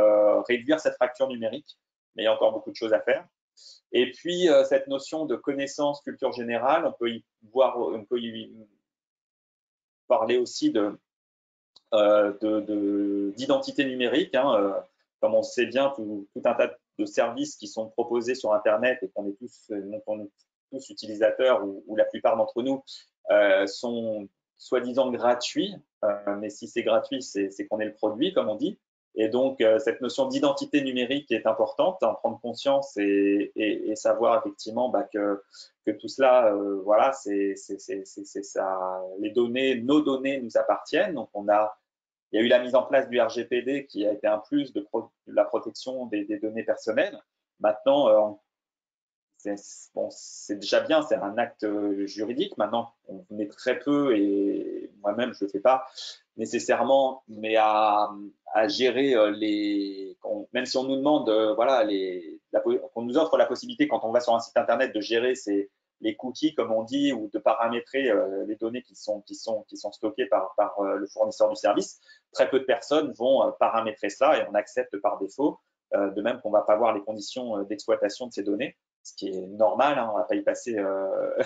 réduire cette fracture numérique, mais il y a encore beaucoup de choses à faire. Et puis, cette notion de connaissance, culture générale, on peut y parler aussi d'identité numérique. Hein, comme on sait bien, tout un tas de services qui sont proposés sur Internet et qu'on est tous utilisateurs ou la plupart d'entre nous sont soi-disant gratuits, mais si c'est gratuit, c'est qu'on est le produit, comme on dit. Et donc, cette notion d'identité numérique est importante, en prendre conscience et savoir effectivement que tout cela, voilà, c'est ça. Les données, nos données nous appartiennent. Donc, il y a eu la mise en place du RGPD qui a été un plus de la protection des données personnelles. Maintenant, c'est déjà bien, c'est un acte juridique. Maintenant, on met très peu, et moi-même, je ne le fais pas nécessairement, mais à gérer même si on nous demande, voilà, qu'on nous offre la possibilité, quand on va sur un site internet, de gérer les cookies, comme on dit, ou de paramétrer les données qui sont stockées par le fournisseur du service. Très peu de personnes vont paramétrer ça et on accepte par défaut, de même qu'on ne va pas voir les conditions d'exploitation de ces données, ce qui est normal, hein, on ne va pas y passer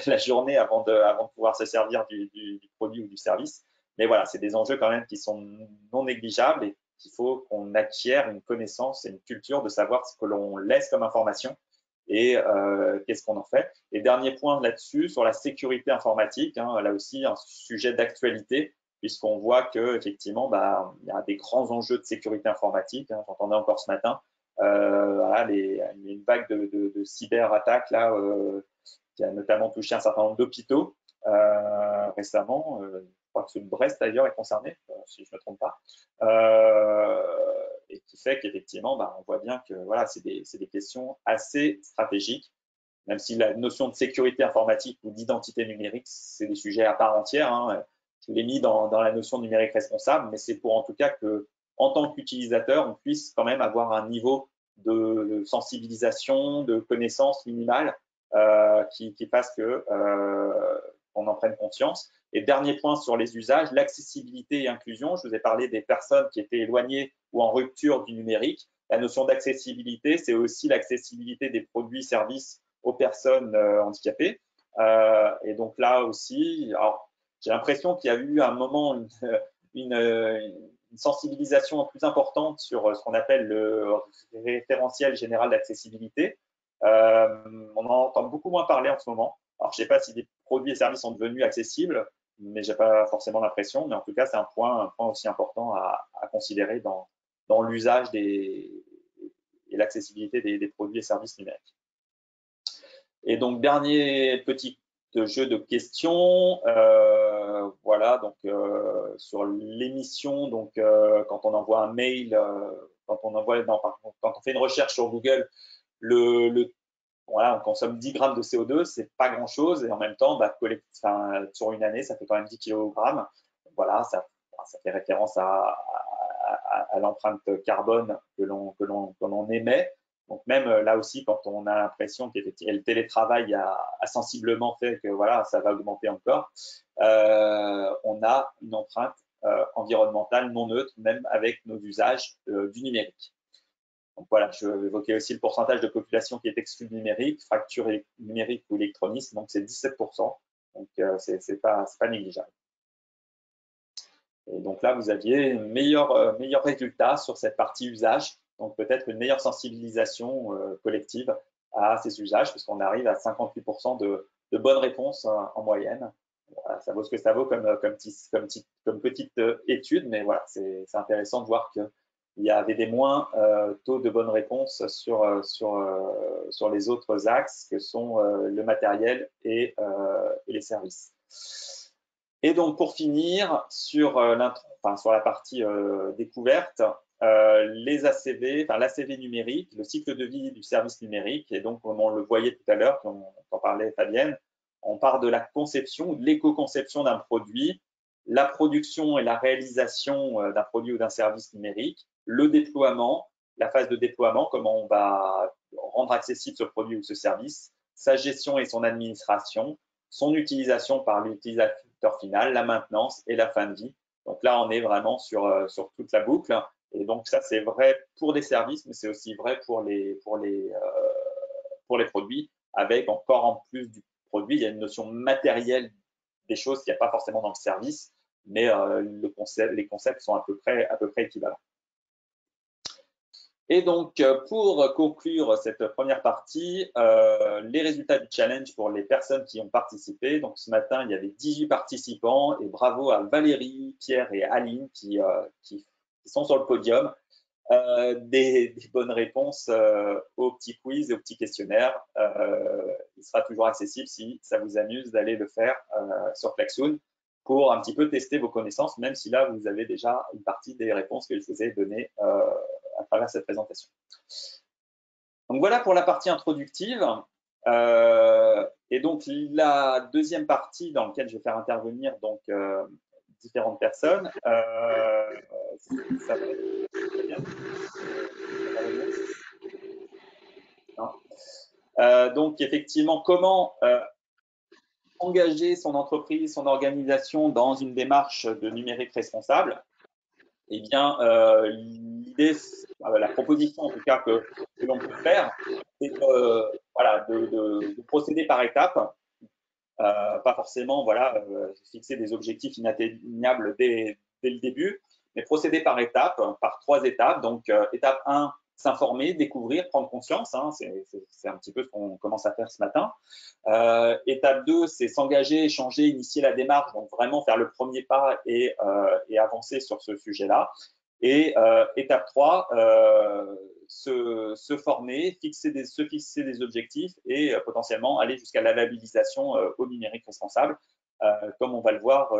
la journée avant de pouvoir se servir du produit ou du service. Mais voilà, c'est des enjeux quand même qui sont non négligeables et qu'il faut qu'on acquiert une connaissance et une culture de savoir ce que l'on laisse comme information et qu'est-ce qu'on en fait. Et dernier point là-dessus, sur la sécurité informatique, hein, là aussi un sujet d'actualité, puisqu'on voit qu'effectivement, il y a des grands enjeux de sécurité informatique. Hein, j'entendais encore ce matin, voilà, il y a une vague de cyberattaques là, qui a notamment touché un certain nombre d'hôpitaux récemment. Je crois que celui de Brest d'ailleurs est concerné, si je ne me trompe pas. Et qui fait qu'effectivement, on voit bien que voilà, c'est des questions assez stratégiques, même si la notion de sécurité informatique ou d'identité numérique, c'est des sujets à part entière. Hein. Je l'ai mis dans la notion de numérique responsable, mais c'est pour en tout cas que, en tant qu'utilisateur, on puisse quand même avoir un niveau de sensibilisation, de connaissance minimale qui fasse qu'on en prenne conscience. Et dernier point sur les usages, l'accessibilité et inclusion. Je vous ai parlé des personnes qui étaient éloignées ou en rupture du numérique. La notion d'accessibilité, c'est aussi l'accessibilité des produits et services aux personnes handicapées. Et donc là aussi, j'ai l'impression qu'il y a eu à un moment une sensibilisation plus importante sur ce qu'on appelle le référentiel général d'accessibilité. On en entend beaucoup moins parler en ce moment. Alors, je ne sais pas si des produits et services sont devenus accessibles, mais je n'ai pas forcément l'impression. Mais en tout cas, c'est un point aussi important à considérer dans l'usage et l'accessibilité des produits et services numériques. Et donc, dernier petit jeu de questions. Voilà, donc sur l'émission, donc quand on envoie un mail, quand on fait une recherche sur Google, voilà, on consomme 10 grammes de CO2, c'est pas grand-chose, et en même temps, sur une année, ça fait quand même 10 kg. Voilà, ça fait référence à l'empreinte carbone que l'on émet. Donc même là aussi, quand on a l'impression que le télétravail a sensiblement fait que voilà, ça va augmenter encore, on a une empreinte environnementale non neutre, même avec nos usages du numérique. Donc voilà, je vais évoquer aussi le pourcentage de population qui est exclue du numérique, fracture numérique ou électronisme, donc c'est 17%, donc c'est pas négligeable. Et donc là, vous aviez meilleur résultat sur cette partie usage, donc peut-être une meilleure sensibilisation collective à ces usages, puisqu'on arrive à 58% de bonnes réponses en moyenne. Voilà, ça vaut ce que ça vaut comme petite étude, mais voilà, c'est intéressant de voir qu'il y avait des moins taux de bonnes réponses sur les autres axes que sont le matériel et les services. Et donc, pour finir, sur la partie découverte, les ACV, l'ACV numérique, le cycle de vie du service numérique, et donc, comme on le voyait tout à l'heure, quand on parlait Fabienne, on part de la conception ou de l'éco-conception d'un produit, la production et la réalisation d'un produit ou d'un service numérique, le déploiement, la phase de déploiement, comment on va rendre accessible ce produit ou ce service, sa gestion et son administration, son utilisation par l'utilisateur final, la maintenance et la fin de vie. Donc là, on est vraiment sur toute la boucle. Et donc ça, c'est vrai pour les services, mais c'est aussi vrai pour les produits, avec encore en plus du produit, il y a une notion matérielle des choses qu'il n'y a pas forcément dans le service, mais les concepts sont à peu près équivalents. Et donc, pour conclure cette première partie, les résultats du challenge pour les personnes qui ont participé. Donc, ce matin, il y avait 18 participants et bravo à Valérie, Pierre et Aline qui sont sur le podium. Des bonnes réponses au petit quiz et au petit questionnaire. Il sera toujours accessible si ça vous amuse d'aller le faire sur Klaxoon pour un petit peu tester vos connaissances, même si là, vous avez déjà une partie des réponses que je vous ai données à travers cette présentation. Donc voilà pour la partie introductive. Et donc la deuxième partie dans laquelle je vais faire intervenir différentes personnes, ça va être bien. Non. Donc effectivement, comment engager son entreprise, son organisation dans une démarche de numérique responsable? Eh bien, l'idée, la proposition en tout cas que l'on peut faire, c'est de procéder par étapes, pas forcément fixer des objectifs inatteignables dès le début, mais procéder par étapes, par 3 étapes. Donc, étape 1, s'informer, découvrir, prendre conscience, hein, c'est un petit peu ce qu'on commence à faire ce matin. Étape 2, c'est s'engager, échanger, initier la démarche, donc vraiment faire le premier pas et avancer sur ce sujet-là. Et étape 3, se former, se fixer des objectifs et potentiellement aller jusqu'à la labellisation au numérique responsable, comme on va le voir.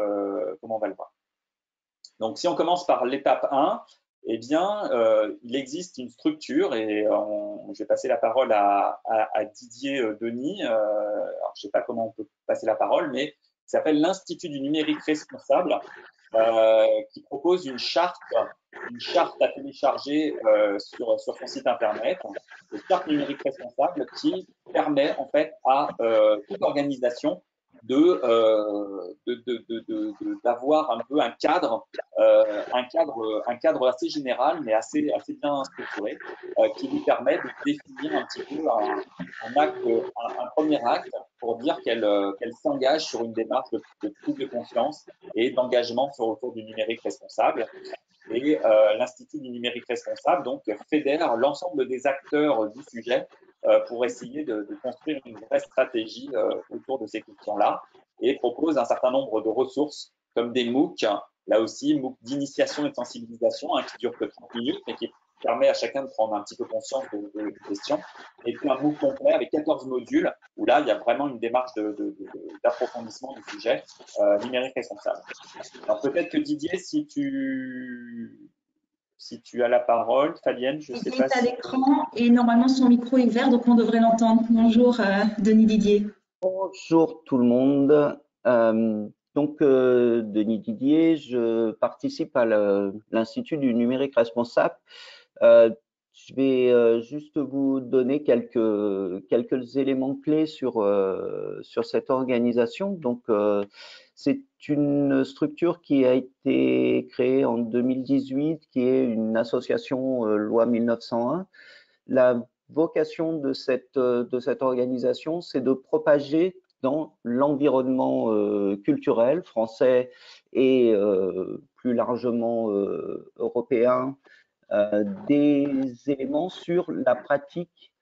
Donc, si on commence par l'étape 1, eh bien, il existe une structure et je vais passer la parole à Didier Denis. Alors, je ne sais pas comment on peut passer la parole, mais qui s'appelle l'Institut du numérique responsable, qui propose une charte à télécharger sur son site internet, une charte numérique responsable qui permet en fait à toute organisation d'avoir un peu un cadre assez général, mais assez bien structuré, qui lui permet de définir un petit peu un premier acte pour dire qu'elle s'engage sur une démarche de prise de conscience et d'engagement autour du numérique responsable. Et l'Institut du numérique responsable donc fédère l'ensemble des acteurs du sujet pour essayer de construire une vraie stratégie autour de ces questions-là et propose un certain nombre de ressources comme des MOOC, là aussi MOOC d'initiation et de sensibilisation qui dure que 30 minutes mais qui permet à chacun de prendre un petit peu conscience de questions, et puis un MOOC complet avec 14 modules où là il y a vraiment une démarche d'approfondissement du sujet numérique responsable. Alors peut-être que Didier, si tu as la parole, Fabienne, je ne sais pas. Il est à l'écran et normalement son micro est ouvert, donc on devrait l'entendre. Bonjour Denis Didier. Bonjour tout le monde. Denis Didier, je participe à l'Institut du numérique responsable. Je vais juste vous donner quelques éléments clés sur cette organisation. Donc, c'est une structure qui a été créée en 2018, qui est une association loi 1901. La vocation de cette organisation, c'est de propager dans l'environnement culturel français et plus largement européen des éléments sur la pratique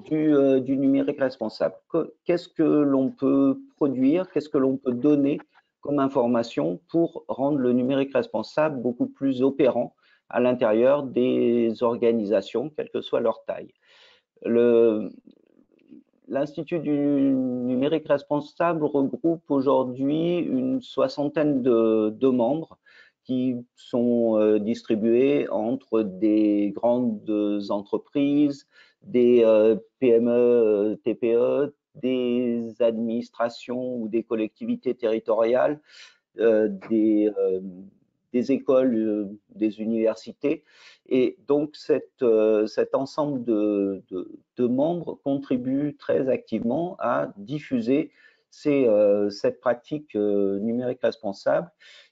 du numérique responsable. Qu'est-ce que l'on peut produire, qu'est-ce que l'on peut donner comme information pour rendre le numérique responsable beaucoup plus opérant à l'intérieur des organisations, quelle que soit leur taille. L'Institut du numérique responsable regroupe aujourd'hui une soixantaine de membres qui sont distribués entre des grandes entreprises, des PME, TPE, des administrations ou des collectivités territoriales, des écoles, des universités. Et donc, cet ensemble de membres contribue très activement à diffuser cette pratique numérique responsable.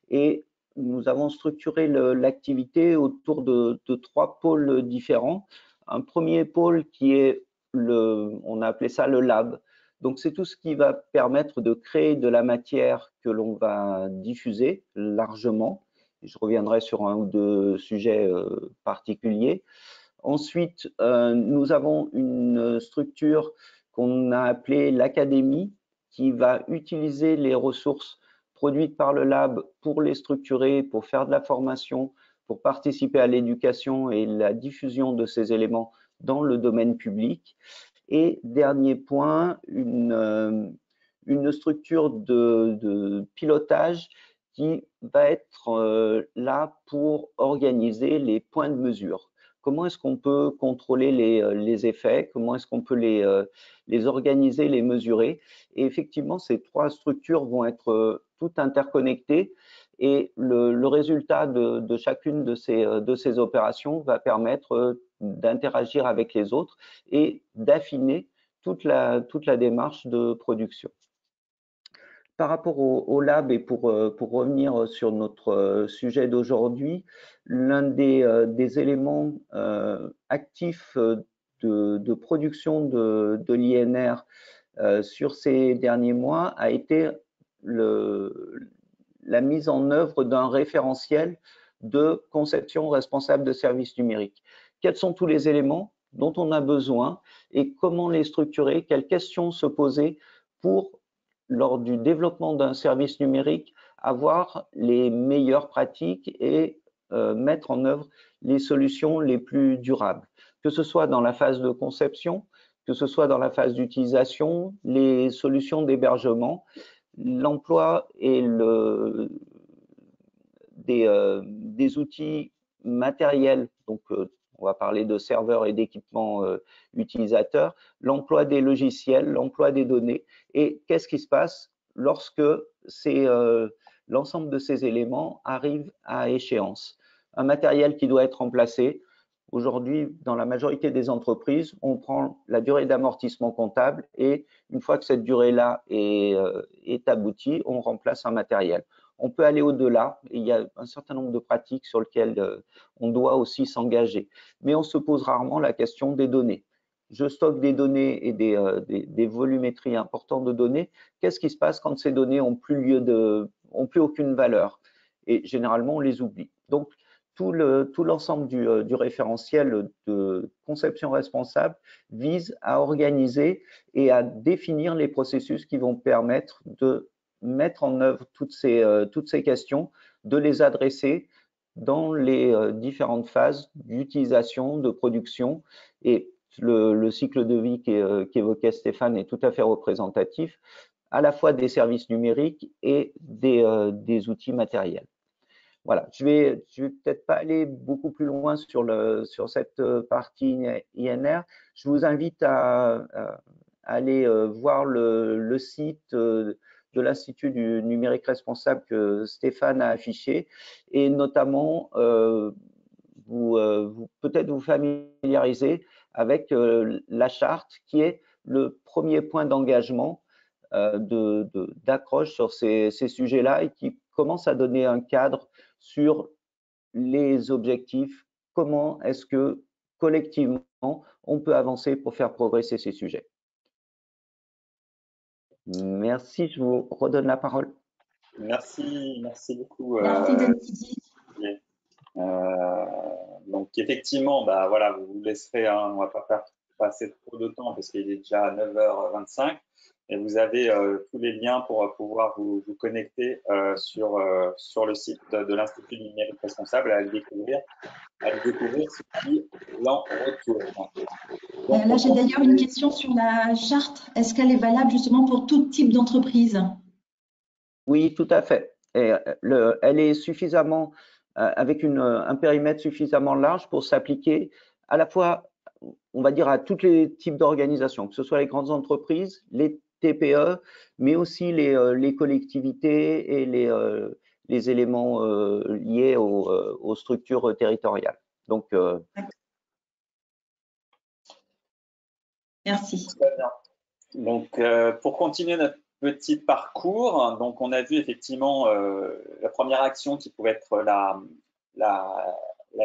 Et nous avons structuré l'activité autour de 3 pôles différents. Un premier pôle qui est, on a appelé ça le lab. Donc, c'est tout ce qui va permettre de créer de la matière que l'on va diffuser largement. Je reviendrai sur un ou deux sujets particuliers. Ensuite, nous avons une structure qu'on a appelée l'académie, qui va utiliser les ressources produites par le lab pour les structurer, pour faire de la formation, pour participer à l'éducation et la diffusion de ces éléments dans le domaine public. Et dernier point, une structure de pilotage qui va être là pour organiser les points de mesure. Comment est-ce qu'on peut contrôler les effets? Comment est-ce qu'on peut les organiser, les mesurer? Et effectivement, ces 3 structures vont être toutes interconnectées et le résultat de chacune de ces opérations va permettre d'interagir avec les autres et d'affiner toute la démarche de production. Par rapport au lab et pour revenir sur notre sujet d'aujourd'hui, l'un des éléments actifs de production de l'INR sur ces derniers mois a été la mise en œuvre d'un référentiel de conception responsable de services numériques. Quels sont tous les éléments dont on a besoin et comment les structurer, quelles questions se poser pour, lors du développement d'un service numérique, avoir les meilleures pratiques et mettre en œuvre les solutions les plus durables, que ce soit dans la phase de conception, que ce soit dans la phase d'utilisation, les solutions d'hébergement, l'emploi et des outils matériels, donc on va parler de serveurs et d'équipements utilisateurs, l'emploi des logiciels, l'emploi des données, et qu'est-ce qui se passe lorsque l'ensemble de ces éléments arrivent à échéance. Un matériel qui doit être remplacé. Aujourd'hui, dans la majorité des entreprises, on prend la durée d'amortissement comptable et une fois que cette durée-là est aboutie, on remplace un matériel. On peut aller au-delà, il y a un certain nombre de pratiques sur lesquelles on doit aussi s'engager. Mais on se pose rarement la question des données. Je stocke des données et des volumétries importantes de données. Qu'est-ce qui se passe quand ces données n'ont plus aucune valeur? Et généralement, on les oublie. Donc, tout l'ensemble du référentiel de conception responsable vise à organiser et à définir les processus qui vont permettre de mettre en œuvre toutes ces questions, de les adresser dans les différentes phases d'utilisation, de production. Et le cycle de vie qu'évoquait Stéphane est tout à fait représentatif, à la fois des services numériques et des outils matériels. Voilà, je vais peut-être pas aller beaucoup plus loin sur cette partie INR. Je vous invite à aller voir le site de l'Institut du numérique responsable que Stéphane a affiché et notamment peut-être vous familiariser avec la charte qui est le premier point d'engagement d'accroche sur ces sujets-là et qui commence à donner un cadre sur les objectifs, comment est-ce que collectivement on peut avancer pour faire progresser ces sujets. Merci, je vous redonne la parole. Merci beaucoup. Merci Denis. Donc effectivement, bah, voilà, vous vous laisserez, hein, on ne va pas faire passer trop de temps parce qu'il est déjà 9h25 et vous avez tous les liens pour pouvoir vous connecter sur le site de l'Institut du numérique responsable à le découvrir ce qui l'en retourne. Là, j'ai d'ailleurs une question sur la charte. Est-ce qu'elle est valable justement pour tout type d'entreprise? Oui, tout à fait. Et elle est suffisamment, avec un périmètre suffisamment large pour s'appliquer à la fois, on va dire, à tous les types d'organisations, que ce soit les grandes entreprises, les TPE, mais aussi les collectivités et les éléments liés aux structures territoriales. Donc, merci. Très bien. Donc, pour continuer notre petit parcours, donc on a vu effectivement la première action qui pouvait être la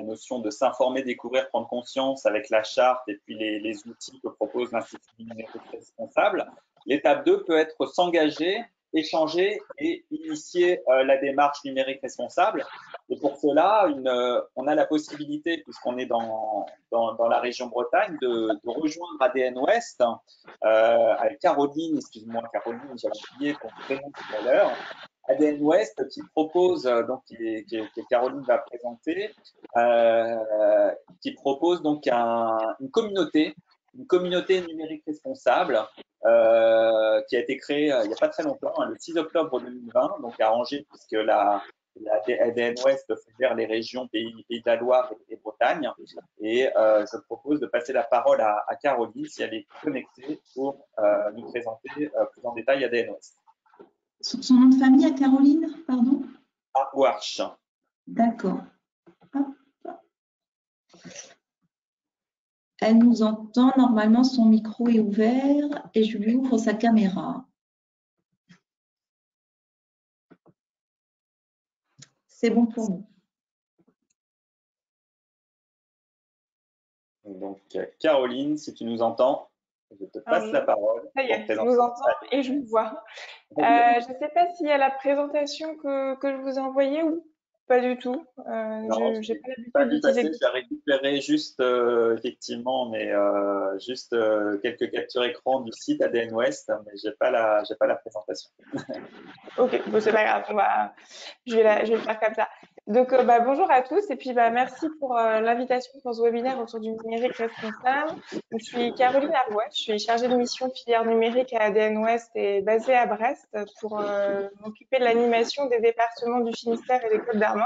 notion de s'informer, découvrir, prendre conscience avec la charte et puis les outils que propose l'Institut du numérique responsable. L'étape 2 peut être s'engager, échanger et initier la démarche numérique responsable. Et pour cela, on a la possibilité, puisqu'on est dans la région Bretagne, de rejoindre ADN Ouest avec Caroline, excuse-moi Caroline, j'avais oublié ton prénom tout à l'heure. ADN Ouest qui propose, donc que Caroline va présenter, qui propose donc une communauté numérique responsable qui a été créée il n'y a pas très longtemps, hein, le 6 octobre 2020, donc à Angers, puisque la ADN Ouest fédère les régions Pays de la Loire et Bretagne. Et je propose de passer la parole à Caroline si elle est connectée pour nous présenter plus en détail ADN Ouest. Son nom de famille à Caroline, pardon? Warsh. D'accord. Elle nous entend, normalement son micro est ouvert et je lui ouvre sa caméra. C'est bon pour nous. Donc Caroline, si tu nous entends, je te passe la parole. Ça y est, je vous entends et je vous vois. Je ne sais pas s'il y a la présentation que je vous ai envoyée ou pas du tout. Non, je n'ai pas l'habitude d'utiliser. J'ai récupéré juste, effectivement, mais juste quelques captures écran du site ADN Ouest, mais j'ai pas la présentation. Ok, bon, c'est pas grave, je vais le faire comme ça. Donc, bonjour à tous et puis merci pour l'invitation pour ce webinaire autour du numérique responsable. Donc, je suis Caroline Arouet, je suis chargée de mission filière numérique à ADN Ouest et basée à Brest pour m'occuper de l'animation des départements du Finistère et des Côtes-d'Armor.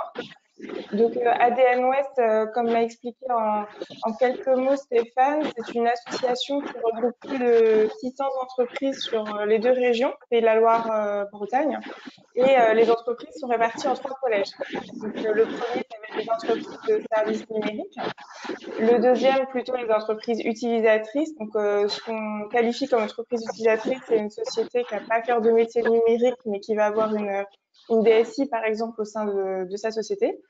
Donc, ADN Ouest, comme l'a expliqué en quelques mots Stéphane, c'est une association qui regroupe plus de 600 entreprises sur les deux régions, Pays de la Loire, Bretagne. Et les entreprises sont réparties en 3 collèges. Donc, le premier, ça va être les entreprises de services numériques. Le deuxième, plutôt les entreprises utilisatrices. Donc, ce qu'on qualifie comme entreprise utilisatrice, c'est une société qui n'a pas cœur de métier numérique, mais qui va avoir une DSI, par exemple, au sein de sa société.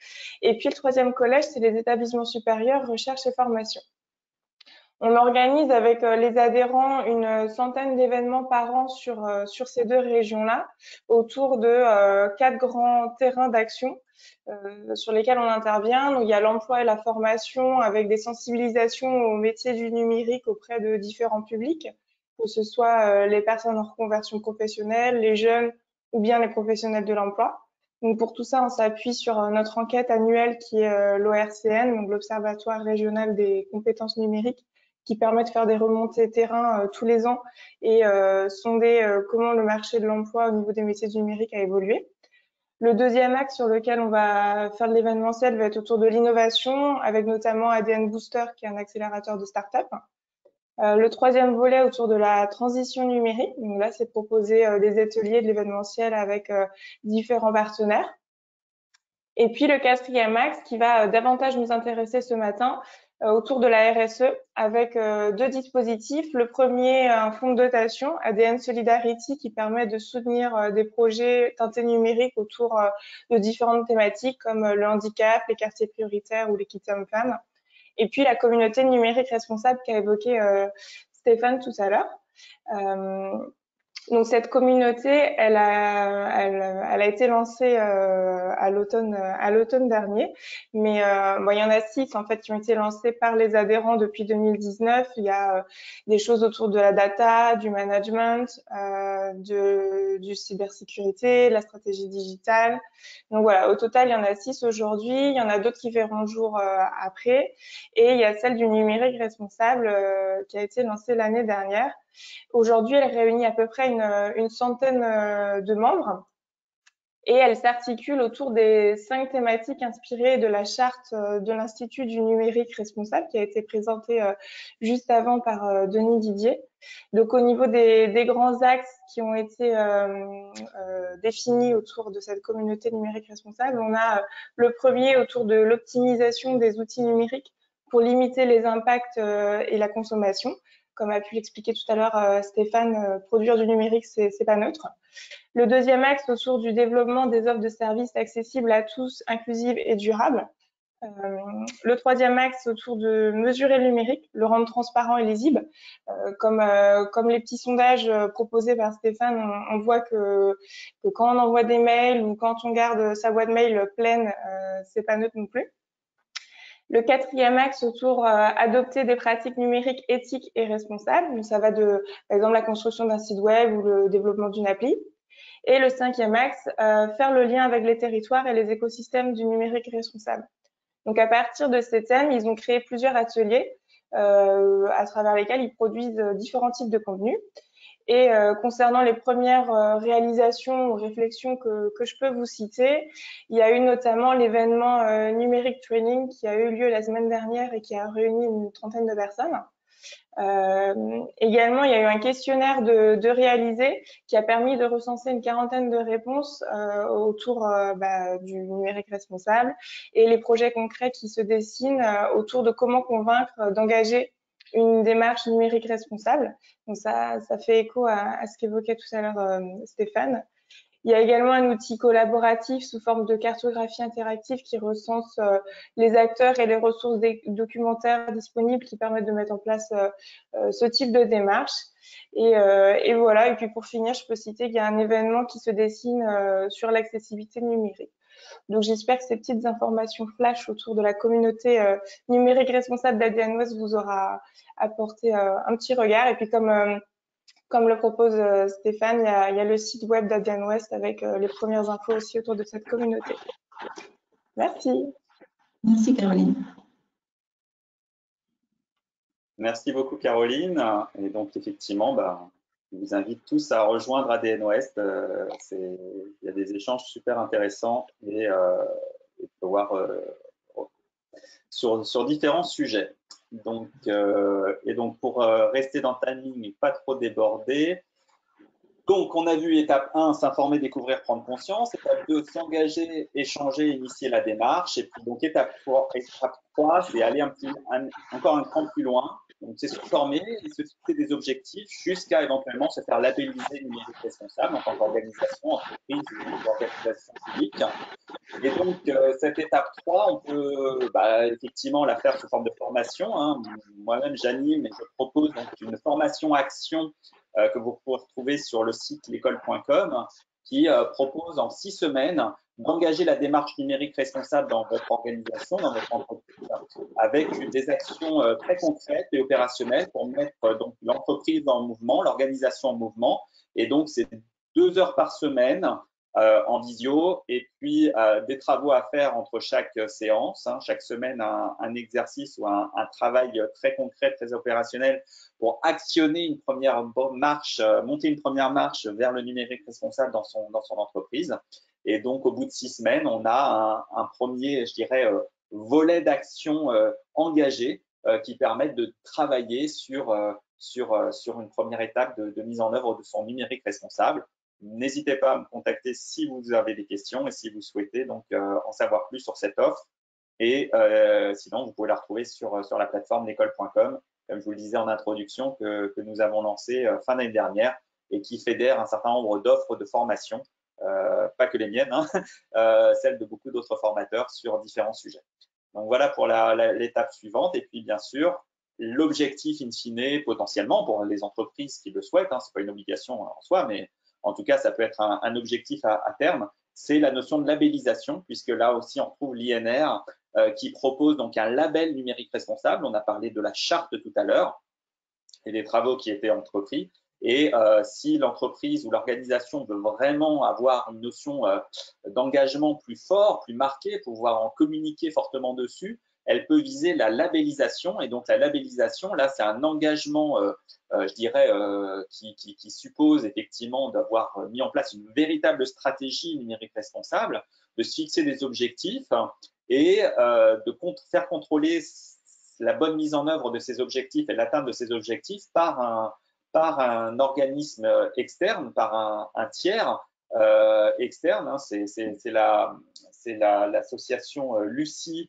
Et puis, le troisième collège, c'est les établissements supérieurs, recherche et formation. On organise avec les adhérents une centaine d'événements par an sur ces deux régions-là, autour de 4 grands terrains d'action sur lesquels on intervient. Donc, il y a l'emploi et la formation avec des sensibilisations aux métiers du numérique auprès de différents publics, que ce soit les personnes en reconversion professionnelle, les jeunes ou bien les professionnels de l'emploi. Donc, pour tout ça, on s'appuie sur notre enquête annuelle qui est l'ORCN, donc l'Observatoire régional des compétences numériques, qui permet de faire des remontées terrain tous les ans et sonder comment le marché de l'emploi au niveau des métiers du numérique a évolué. Le deuxième axe sur lequel on va faire de l'événementiel va être autour de l'innovation, avec notamment ADN Booster, qui est un accélérateur de start-up. Le troisième volet autour de la transition numérique. Donc là, c'est de proposer des ateliers de l'événementiel avec différents partenaires. Et puis le quatrième axe qui va davantage nous intéresser ce matin autour de la RSE avec deux dispositifs. Le premier, un fonds de dotation, ADN Solidarity, qui permet de soutenir des projets teintés numériques autour de différentes thématiques comme le handicap, les quartiers prioritaires ou l'équité homme-femme. Et puis la communauté numérique responsable qu'a évoqué Stéphane tout à l'heure. Donc cette communauté, elle a été lancée à l'automne dernier, mais il y en a 6 en fait qui ont été lancés par les adhérents depuis 2019. Il y a des choses autour de la data, du management, du cybersécurité, la stratégie digitale. Donc voilà, au total il y en a 6 aujourd'hui. Il y en a d'autres qui verront jour après, et il y a celle du numérique responsable qui a été lancée l'année dernière. Aujourd'hui, elle réunit à peu près une centaine de membres et elle s'articule autour des 5 thématiques inspirées de la charte de l'Institut du numérique responsable qui a été présentée juste avant par Denis Didier. Donc, au niveau des grands axes qui ont été définis autour de cette communauté numérique responsable, on a le premier autour de l'optimisation des outils numériques pour limiter les impacts et la consommation. Comme a pu l'expliquer tout à l'heure Stéphane, produire du numérique, c'est pas neutre. Le deuxième axe autour du développement des offres de services accessibles à tous, inclusives et durables. Le troisième axe autour de mesurer le numérique, le rendre transparent et lisible. Comme les petits sondages proposés par Stéphane, on voit que quand on envoie des mails ou quand on garde sa boîte mail pleine, c'est pas neutre non plus. Le quatrième axe autour adopter des pratiques numériques éthiques et responsables. Donc, ça va de, par exemple, la construction d'un site web ou le développement d'une appli. Et le cinquième axe, faire le lien avec les territoires et les écosystèmes du numérique responsable. Donc, à partir de ces thèmes, ils ont créé plusieurs ateliers à travers lesquels ils produisent différents types de contenus. Et concernant les premières réalisations ou réflexions que je peux vous citer, il y a eu notamment l'événement Numérique Training qui a eu lieu la semaine dernière et qui a réuni une trentaine de personnes. Également, il y a eu un questionnaire de réaliser qui a permis de recenser une quarantaine de réponses autour du numérique responsable et les projets concrets qui se dessinent autour de comment convaincre d'engager une démarche numérique responsable. Donc ça fait écho à ce qu'évoquait tout à l'heure Stéphane. Il y a également un outil collaboratif sous forme de cartographie interactive qui recense les acteurs et les ressources documentaires disponibles qui permettent de mettre en place ce type de démarche. Et voilà. Et puis pour finir, je peux citer qu'il y a un événement qui se dessine sur l'accessibilité numérique. Donc j'espère que ces petites informations flash autour de la communauté numérique responsable d'ADN Ouest vous aura apporté un petit regard. Et puis comme le propose Stéphane, il y a le site web d'ADN Ouest avec les premières infos aussi autour de cette communauté. Merci. Merci Caroline. Merci beaucoup Caroline. Et donc effectivement, je vous invite tous à rejoindre ADN Ouest. Il y a des échanges super intéressants et pouvoir sur différents sujets. Donc, pour rester dans le timing et pas trop déborder, donc on a vu étape 1, s'informer, découvrir, prendre conscience. Étape 2, s'engager, échanger, initier la démarche. Et puis donc étape 3, c'est aller encore un cran plus loin. Donc c'est se former et se fixer des objectifs jusqu'à éventuellement se faire labelliser numérique responsable en tant qu'organisation, entreprise ou organisation publique. Et donc, cette étape 3, on peut effectivement la faire sous forme de formation. Hein. Moi-même, j'anime et je propose donc une formation-action que vous pouvez retrouver sur le site l'école.com qui propose en 6 semaines d'engager la démarche numérique responsable dans votre organisation, dans votre entreprise, avec des actions très concrètes et opérationnelles pour mettre donc l'entreprise en mouvement, l'organisation en mouvement. Et donc, c'est 2 heures par semaine en visio et puis des travaux à faire entre chaque séance, hein, chaque semaine un exercice ou un travail très concret, très opérationnel pour actionner une première marche, monter une première marche vers le numérique responsable dans son entreprise. Et donc, au bout de 6 semaines, on a un premier, je dirais, volet d'action engagé qui permettent de travailler sur une première étape de mise en œuvre de son numérique responsable. n'hésitez pas à me contacter si vous avez des questions et si vous souhaitez donc en savoir plus sur cette offre. Et sinon, vous pouvez la retrouver sur la plateforme l'école.com, comme je vous le disais en introduction, que nous avons lancé fin d'année dernière et qui fédère un certain nombre d'offres de formation, pas que les miennes, hein, celles de beaucoup d'autres formateurs sur différents sujets. Donc voilà pour l'étape suivante. Et puis bien sûr, l'objectif in fine, potentiellement pour les entreprises qui le souhaitent, hein, ce n'est pas une obligation en soi, mais en tout cas, ça peut être un objectif à terme, c'est la notion de labellisation, puisque là aussi, on trouve l'INR qui propose donc un label numérique responsable. On a parlé de la charte tout à l'heure et des travaux qui étaient entrepris. Et si l'entreprise ou l'organisation veut vraiment avoir une notion d'engagement plus fort, plus marqué, pouvoir en communiquer fortement dessus, elle peut viser la labellisation. Et donc, la labellisation, là, c'est un engagement, je dirais, qui suppose effectivement d'avoir mis en place une véritable stratégie numérique responsable, de se fixer des objectifs et de faire contrôler la bonne mise en œuvre de ces objectifs et l'atteinte de ces objectifs par un organisme externe, par un tiers externe. Hein, c'est l'association Lucie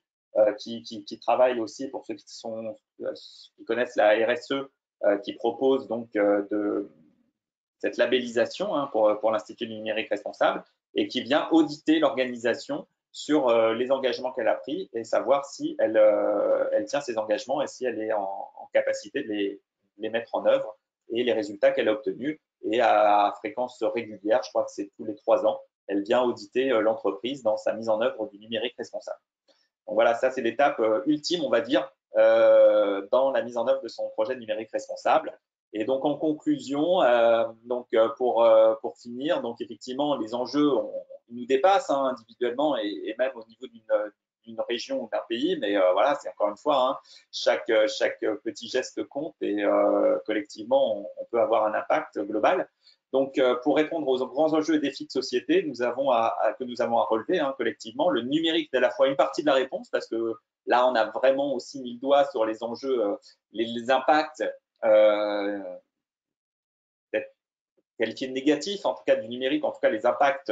qui travaille aussi, pour ceux qui connaissent la RSE, qui propose donc cette labellisation hein, pour l'Institut du numérique responsable et qui vient auditer l'organisation sur les engagements qu'elle a pris et savoir si elle tient ses engagements et si elle est en capacité de les mettre en œuvre et les résultats qu'elle a obtenus. Et à fréquence régulière, je crois que c'est tous les 3 ans, elle vient auditer l'entreprise dans sa mise en œuvre du numérique responsable. Donc voilà, ça c'est l'étape ultime, on va dire, dans la mise en œuvre de son projet numérique responsable. Et donc en conclusion, pour finir, donc effectivement les enjeux nous dépassent hein, individuellement et même au niveau d'une région ou d'un pays, mais voilà, c'est encore une fois, hein, chaque petit geste compte et collectivement on peut avoir un impact global. Donc, pour répondre aux grands enjeux et défis de société que nous avons à relever hein, collectivement, le numérique est à la fois une partie de la réponse, parce que là, on a vraiment aussi mis le doigt sur les enjeux, les impacts, peut-être qualifiés de négatifs, en tout cas du numérique, en tout cas les impacts,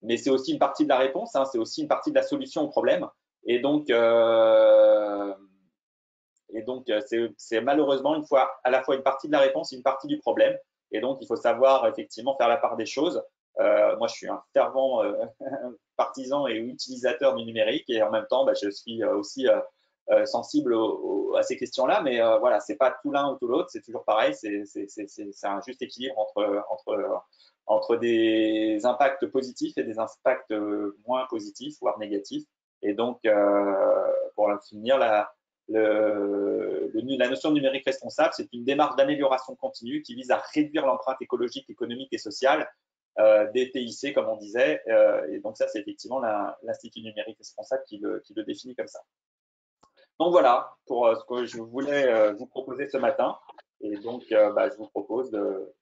mais c'est aussi une partie de la réponse, hein, c'est aussi une partie de la solution au problème. Et donc c'est malheureusement à la fois une partie de la réponse et une partie du problème. Et donc, il faut savoir effectivement faire la part des choses. Moi, je suis un fervent partisan et utilisateur du numérique et en même temps, je suis aussi sensible à ces questions-là. Mais voilà, c'est pas tout l'un ou tout l'autre, c'est toujours pareil. C'est un juste équilibre entre des impacts positifs et des impacts moins positifs, voire négatifs. Et donc, pour finir, la notion de numérique responsable, c'est une démarche d'amélioration continue qui vise à réduire l'empreinte écologique, économique et sociale des TIC, comme on disait. Et donc ça, c'est effectivement l'Institut numérique responsable qui le définit comme ça. Donc voilà pour ce que je voulais vous proposer ce matin. Et donc, je vous propose de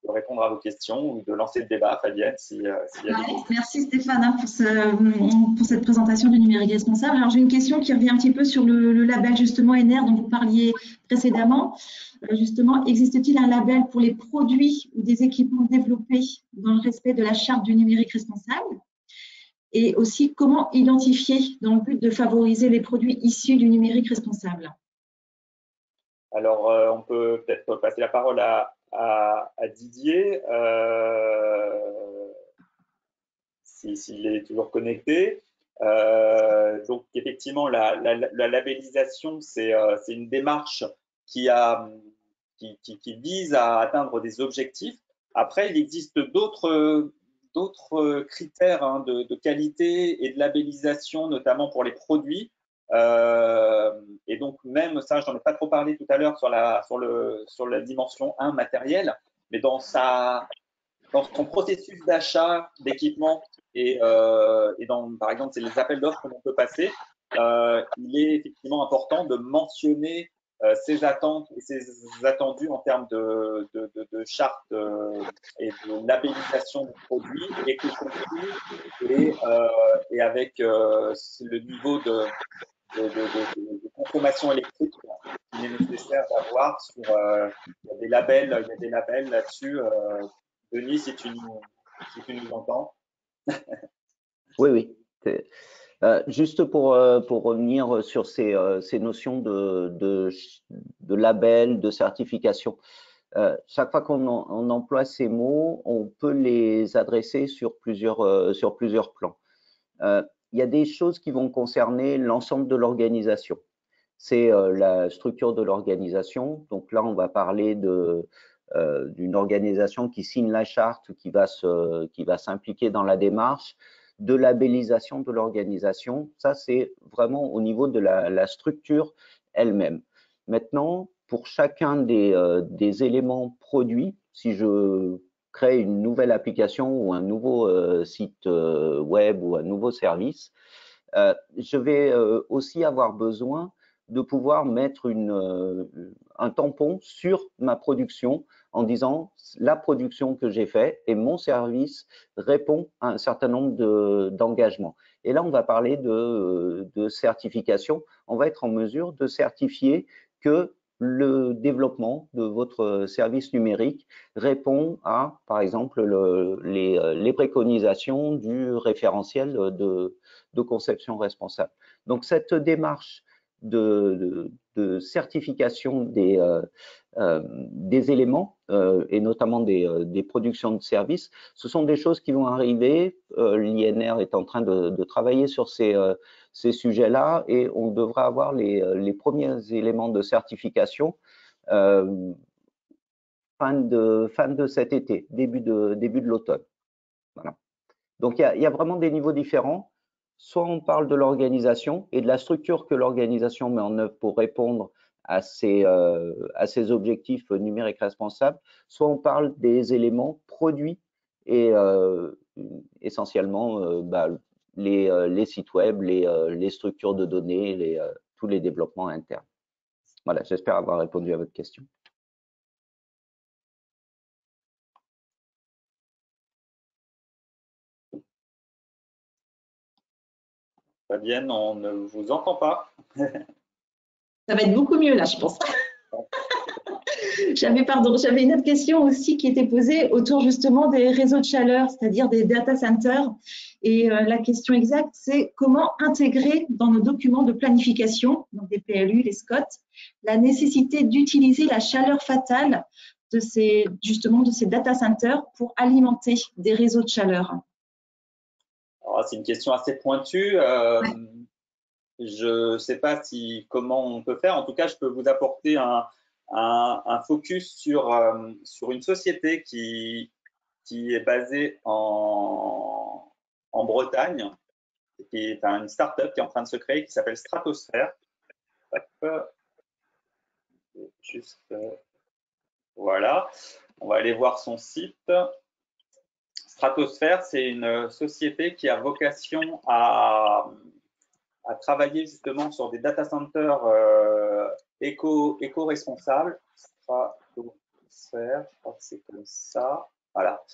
répondre à vos questions ou de lancer le débat, Fabienne, s'il y a des questions. Merci Stéphane hein, pour cette présentation du numérique responsable. Alors j'ai une question qui revient un petit peu sur le label justement NR dont vous parliez précédemment. Justement, existe-t-il un label pour les produits ou des équipements développés dans le respect de la charte du numérique responsable? Et aussi, comment identifier dans le but de favoriser les produits issus du numérique responsable? Alors, on peut peut-être passer la parole à Didier, s'il est toujours connecté. Donc, effectivement, la labellisation, c'est une démarche qui vise à atteindre des objectifs. Après, il existe d'autres critères hein, de qualité et de labellisation, notamment pour les produits. Et donc même ça, j'en ai pas trop parlé tout à l'heure sur la dimension 1 matérielle, mais dans son processus d'achat d'équipement et par exemple, c'est les appels d'offres que l'on peut passer, il est effectivement important de mentionner ses attentes et ses attendus en termes de charte et de labellisation du produit et avec le niveau de consommation électrique qu'il est nécessaire d'avoir sur il y a des labels là-dessus Denis, si tu nous entends. Oui, oui. Juste pour revenir sur ces notions de label, de certification. Chaque fois qu'on emploie ces mots, on peut les adresser sur plusieurs plans. Il y a des choses qui vont concerner l'ensemble de l'organisation. C'est la structure de l'organisation. Donc là, on va parler d'une organisation qui signe la charte, qui va s'impliquer dans la démarche, de labellisation de l'organisation. Ça, c'est vraiment au niveau de la structure elle-même. Maintenant, pour chacun des éléments produits, si je crée une nouvelle application ou un nouveau site web ou un nouveau service, je vais aussi avoir besoin de pouvoir mettre un tampon sur ma production en disant la production que j'ai faite et mon service répond à un certain nombre d'engagements. Et là, on va parler de certification. On va être en mesure de certifier que le développement de votre service numérique répond à, par exemple, les préconisations du référentiel de conception responsable. Donc, cette démarche de certification des éléments et notamment des productions de services, ce sont des choses qui vont arriver. L'INR est en train de travailler sur ces sujets-là et on devra avoir les premiers éléments de certification fin de cet été, début de l'automne. Voilà. Donc, il y a vraiment des niveaux différents. Soit on parle de l'organisation et de la structure que l'organisation met en œuvre pour répondre à ces objectifs numériques responsables, soit on parle des éléments produits et essentiellement les sites web, les structures de données, tous les développements internes. Voilà, j'espère avoir répondu à votre question. Fabienne, on ne vous entend pas. Ça va être beaucoup mieux là, je pense. J'avais une autre question aussi qui était posée autour justement des réseaux de chaleur, c'est-à-dire des data centers. Et la question exacte, c'est comment intégrer dans nos documents de planification, donc des PLU, les SCOT, la nécessité d'utiliser la chaleur fatale de ces data centers pour alimenter des réseaux de chaleur. C'est une question assez pointue. Ouais. Je ne sais pas comment on peut faire. En tout cas, je peux vous apporter un focus sur une société qui est basée en Bretagne, qui est une start-up qui est en train de se créer, qui s'appelle Stratosphère. Juste, voilà, on va aller voir son site. Stratosphère, c'est une société qui a vocation à travailler justement sur des data centers éco-responsables. Stratosphère, je crois que c'est comme ça. Voilà.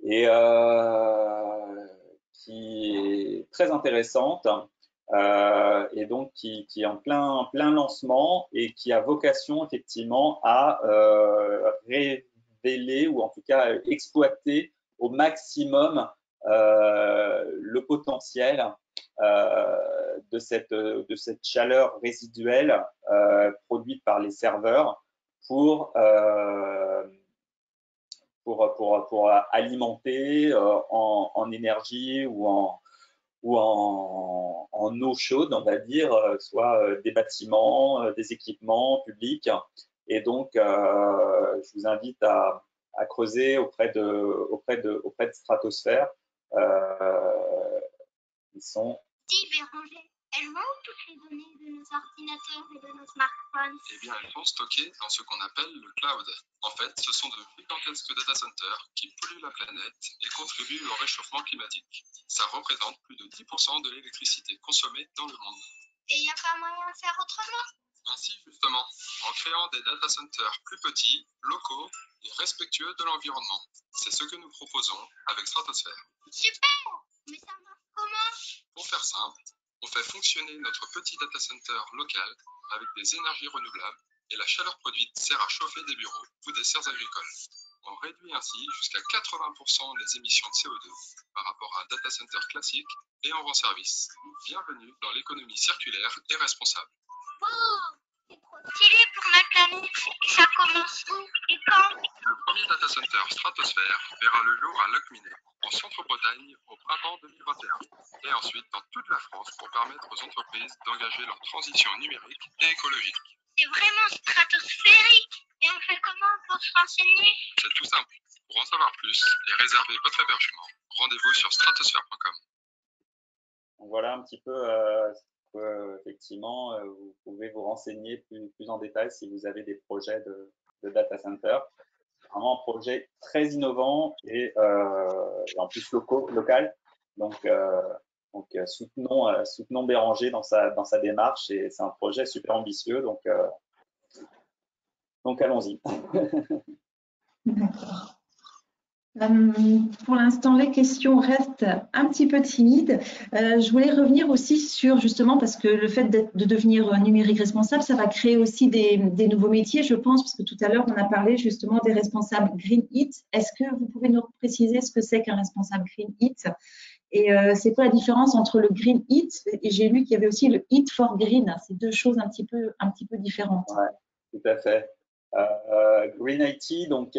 Et qui est très intéressante et donc qui est en plein lancement et qui a vocation effectivement à révéler ou en tout cas exploiter au maximum le potentiel de cette chaleur résiduelle produite par les serveurs pour alimenter en énergie ou en eau chaude, on va dire, soit des bâtiments, des équipements publics. Et donc, je vous invite à creuser auprès de Stratosphère. Ils sont… Béranger, elles vont toutes les données de nos ordinateurs et de nos smartphones? Eh bien, elles sont stockées dans ce qu'on appelle le cloud. En fait, ce sont de gigantesques data centers qui polluent la planète et contribuent au réchauffement climatique. Ça représente plus de 10% de l'électricité consommée dans le monde. Et il n'y a pas moyen de faire autrement? Ainsi, justement, en créant des data centers plus petits, locaux et respectueux de l'environnement. C'est ce que nous proposons avec Stratosphère. Super! Mais ça marche comment? Pour faire simple, on fait fonctionner notre petit data center local avec des énergies renouvelables et la chaleur produite sert à chauffer des bureaux ou des serres agricoles. On réduit ainsi jusqu'à 80% les émissions de CO2 par rapport à un data center classique et en rend service. Bienvenue dans l'économie circulaire et responsable. Wow, c'est trop stylé pour ma planète. Ça commence où et quand? Le premier data center stratosphère verra le jour à Locminé, en Centre-Bretagne, au printemps 2021, et ensuite dans toute la France pour permettre aux entreprises d'engager leur transition numérique et écologique. C'est vraiment stratosphérique. Et on fait comment pour se renseigner? C'est tout simple. Pour en savoir plus et réserver votre hébergement, rendez-vous sur stratosphère.com. Voilà un petit peu, effectivement, vous pouvez vous renseigner plus en détail si vous avez des projets de data center. Vraiment un projet très innovant et en plus local. Donc soutenons Béranger dans sa démarche, et c'est un projet super ambitieux. Donc allons-y. D'accord. Pour l'instant, les questions restent un petit peu timides. Je voulais revenir aussi sur, justement, parce que le fait de devenir numérique responsable, ça va créer aussi des nouveaux métiers, je pense, parce que tout à l'heure, on a parlé justement des responsables Green Hit. Est-ce que vous pouvez nous préciser ce que c'est qu'un responsable Green Hit? Et c'est quoi la différence entre le Green Hit et j'ai lu qu'il y avait aussi le Hit for Green? C'est deux choses un petit peu différentes. Ouais, tout à fait. Green IT, donc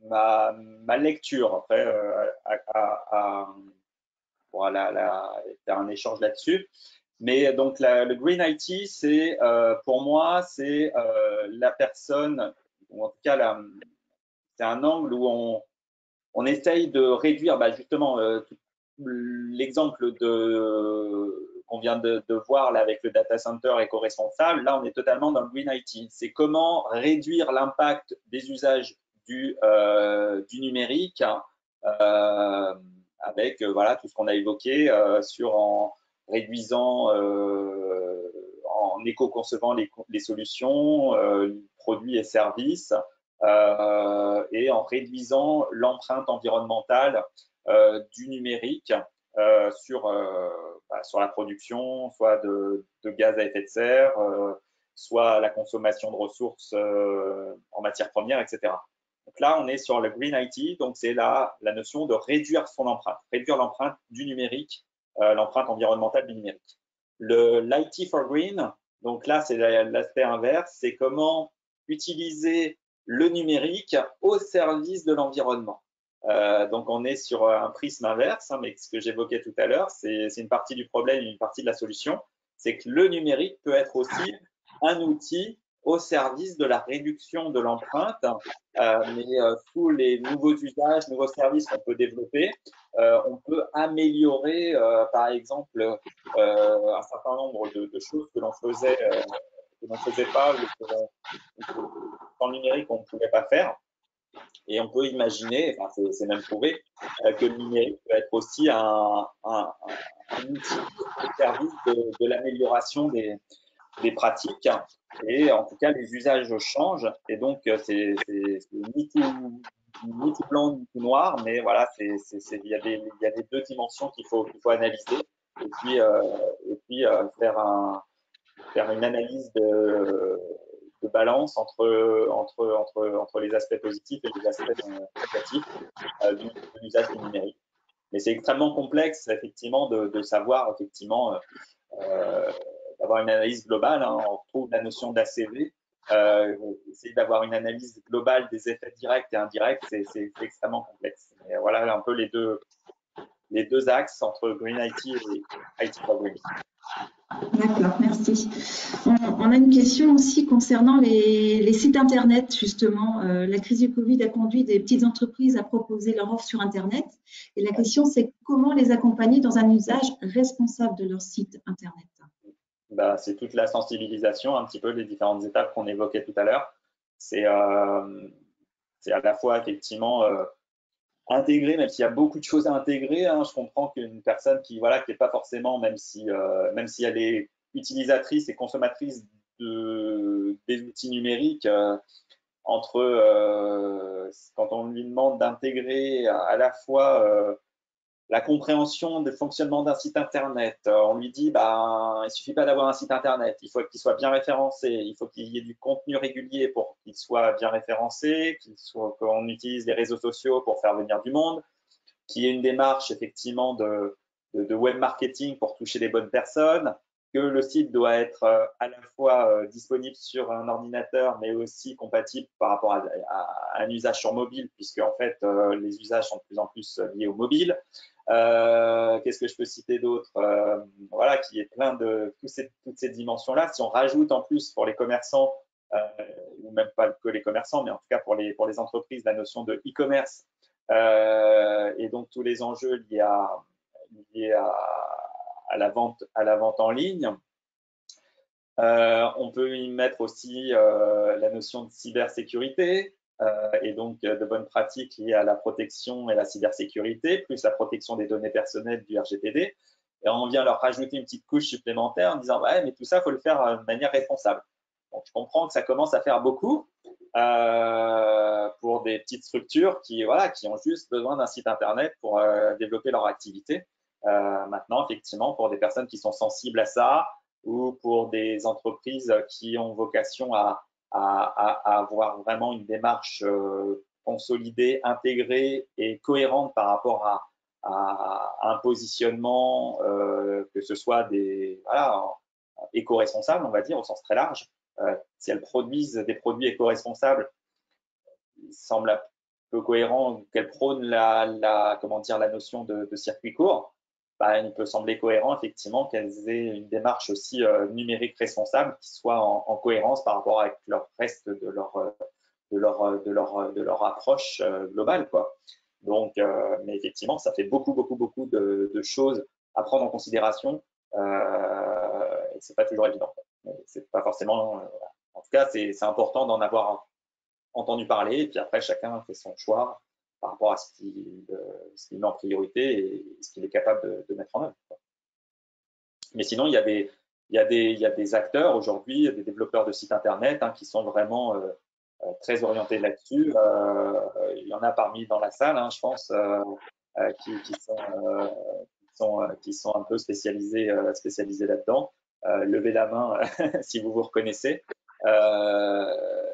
ma lecture, après, voilà, faire un échange là-dessus. Mais donc, le Green IT, c'est pour moi, c'est la personne, ou en tout cas, c'est un angle où on essaye de réduire, justement, l'exemple qu'on vient de voir là avec le data center éco-responsable. Là, on est totalement dans le Green IT. C'est comment réduire l'impact des usages du numérique avec voilà, tout ce qu'on a évoqué en réduisant, en éco-concevant les solutions, produits et services, et en réduisant l'empreinte environnementale du numérique sur la production, soit de gaz à effet de serre, soit la consommation de ressources en matières premières, etc. Donc là, on est sur le Green IT, donc c'est la notion de réduire son empreinte, réduire l'empreinte du numérique, l'empreinte environnementale du numérique. L'IT for Green, donc là, c'est l'aspect inverse, c'est comment utiliser le numérique au service de l'environnement. Donc, on est sur un prisme inverse, mais ce que j'évoquais tout à l'heure, c'est une partie du problème, une partie de la solution. C'est que le numérique peut être aussi un outil au service de la réduction de l'empreinte, mais sous les nouveaux usages, nouveaux services qu'on peut développer, on peut améliorer, par exemple, un certain nombre de choses que l'on faisait pas, ou dans le numérique, on ne pouvait pas faire. Et on peut imaginer, enfin, c'est même prouvé, que le numérique peut être aussi un outil au service de l'amélioration des pratiques. Et en tout cas, les usages changent. Et donc, c'est ni tout blanc ni tout noir, mais voilà, il y a des deux dimensions qu'il faut analyser. Et puis faire une analyse de balance entre les aspects positifs et les aspects négatifs de l'usage du numérique. Mais c'est extrêmement complexe, effectivement, de savoir, effectivement, d'avoir une analyse globale. Hein. On retrouve la notion d'ACV. Essayer d'avoir une analyse globale des effets directs et indirects, c'est extrêmement complexe. Et voilà un peu les deux axes entre Green IT et IT for Green. D'accord, merci. On a une question aussi concernant les sites Internet, justement. La crise du Covid a conduit des petites entreprises à proposer leur offre sur Internet. Et la question, c'est comment les accompagner dans un usage responsable de leur site Internet? C'est toute la sensibilisation, un petit peu les différentes étapes qu'on évoquait tout à l'heure. C'est à la fois, effectivement, intégrer, même s'il y a beaucoup de choses à intégrer. Hein, je comprends qu'une personne qui n'est pas forcément, même si elle est utilisatrice et consommatrice des outils numériques, quand on lui demande d'intégrer à la fois la compréhension du fonctionnement d'un site Internet. On lui dit, il ne suffit pas d'avoir un site Internet, il faut qu'il soit bien référencé, il faut qu'il y ait du contenu régulier pour qu'il soit bien référencé, qu'on utilise les réseaux sociaux pour faire venir du monde, qu'il y ait une démarche effectivement de web marketing pour toucher les bonnes personnes, que le site doit être à la fois disponible sur un ordinateur, mais aussi compatible par rapport à un usage sur mobile, puisque en fait, les usages sont de plus en plus liés au mobile. Qu'est-ce que je peux citer d'autre? Voilà, qui est plein de toutes ces dimensions-là. Si on rajoute en plus pour les commerçants, ou même pas que les commerçants, mais en tout cas pour les entreprises, la notion de e-commerce, et donc tous les enjeux liés à la vente en ligne. On peut y mettre aussi la notion de cybersécurité et donc de bonnes pratiques liées à la protection et la cybersécurité, plus la protection des données personnelles du RGPD. Et on vient leur rajouter une petite couche supplémentaire en disant ouais, mais tout ça, il faut le faire de manière responsable. Donc, je comprends que ça commence à faire beaucoup pour des petites structures qui ont juste besoin d'un site Internet pour développer leur activité. Maintenant, effectivement, pour des personnes qui sont sensibles à ça ou pour des entreprises qui ont vocation à avoir vraiment une démarche consolidée, intégrée et cohérente par rapport à un positionnement, que ce soit éco-responsables, on va dire, au sens très large. Si elles produisent des produits éco-responsables, il semble un peu cohérent qu'elles prônent la notion de circuit court. Il peut sembler cohérent effectivement qu'elles aient une démarche aussi numérique responsable qui soit en cohérence par rapport avec le reste de leur approche globale, quoi. Donc, mais effectivement, ça fait beaucoup de choses à prendre en considération. Et c'est pas toujours évident. C'est pas forcément. En tout cas, c'est important d'en avoir entendu parler. Et puis après, chacun fait son choix par rapport à ce qu'il met en priorité et ce qu'il est capable de mettre en œuvre. Mais sinon, il y a des acteurs aujourd'hui, des développeurs de sites internet qui sont vraiment très orientés là-dessus. Il y en a parmi dans la salle, je pense, qui sont un peu spécialisés là-dedans. Levez la main si vous reconnaissez.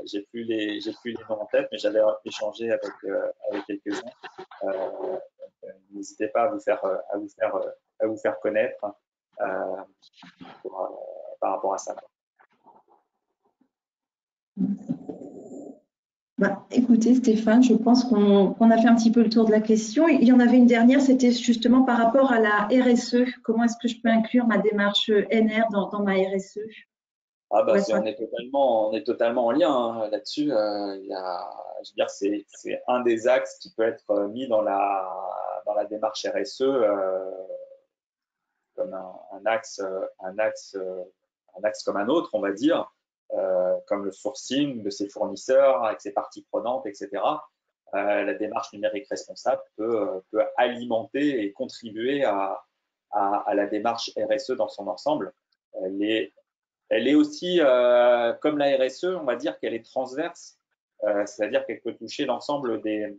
J'ai plus les noms en tête, mais j'avais échangé avec quelques-uns. N'hésitez pas à vous faire connaître par rapport à ça. Écoutez Stéphane, je pense qu'on a fait un petit peu le tour de la question. Il y en avait une dernière, c'était justement par rapport à la RSE. Comment est-ce que je peux inclure ma démarche NR dans ma RSE? On est totalement en lien là-dessus. Je veux dire, c'est un des axes qui peut être mis dans la démarche RSE comme un axe comme un autre, on va dire. Comme le sourcing de ses fournisseurs avec ses parties prenantes, etc. La démarche numérique responsable peut alimenter et contribuer à la démarche RSE dans son ensemble. Elle est aussi, comme la RSE, on va dire qu'elle est transverse, c'est-à-dire qu'elle peut toucher l'ensemble des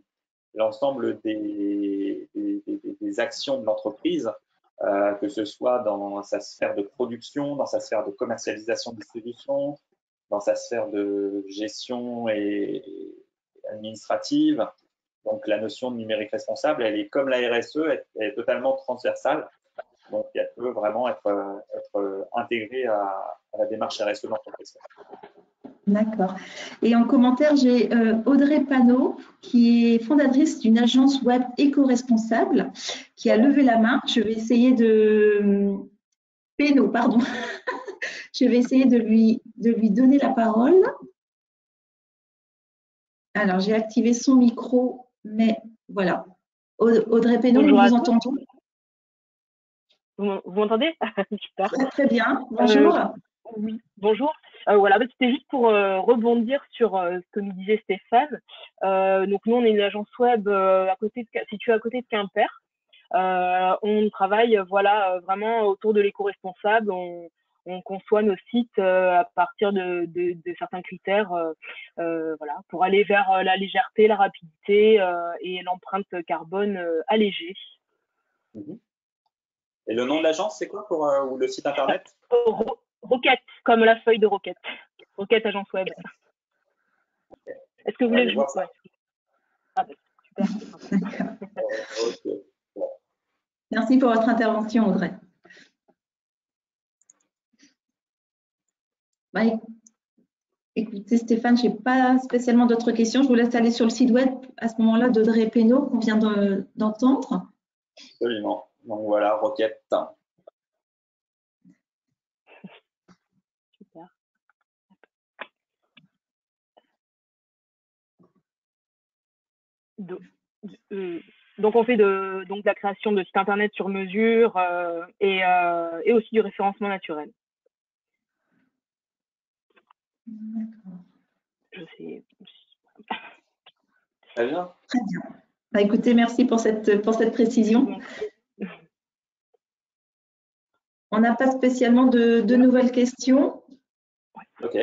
actions de l'entreprise, que ce soit dans sa sphère de production, dans sa sphère de commercialisation, distribution, dans sa sphère de gestion et administrative. Donc, la notion de numérique responsable, elle est comme la RSE, elle est totalement transversale. Donc, elle peut vraiment être intégrée à la démarche RSE de l'entreprise. D'accord. Et en commentaire, j'ai Audrey Panot, qui est fondatrice d'une agence web éco-responsable, qui a levé la main. Je vais essayer de… Pénaud, pardon. Je vais essayer de lui donner la parole. Alors, j'ai activé son micro, mais voilà. Audrey Pénaud, nous vous entendons. Vous m'entendez? Super. Très bien. Bonjour. Oui, bonjour. Voilà, c'était juste pour rebondir sur ce que nous disait Stéphane. Donc, nous, on est une agence web située à côté de Quimper. On travaille vraiment autour de l'éco-responsable. On conçoit nos sites à partir de certains critères pour aller vers la légèreté, la rapidité et l'empreinte carbone allégée. Et le nom de l'agence, c'est quoi ou le site internet? Roquette, comme la feuille de Roquette. Roquette Agence Web. Okay. Est-ce que vous voulez jouer? Ah, bah, super. Okay. Merci pour votre intervention, Audrey. Bah, écoutez, Stéphane, je n'ai pas spécialement d'autres questions. Je vous laisse aller sur le site web à ce moment-là d'Audrey Pénaud qu'on vient d'entendre. Absolument. Donc voilà, Roquette. Super. Donc on fait de la création de sites internet sur mesure et aussi du référencement naturel. Je sais. Très bien. Très bien. Bah, écoutez, merci pour cette précision. On n'a pas spécialement de nouvelles questions. Ok.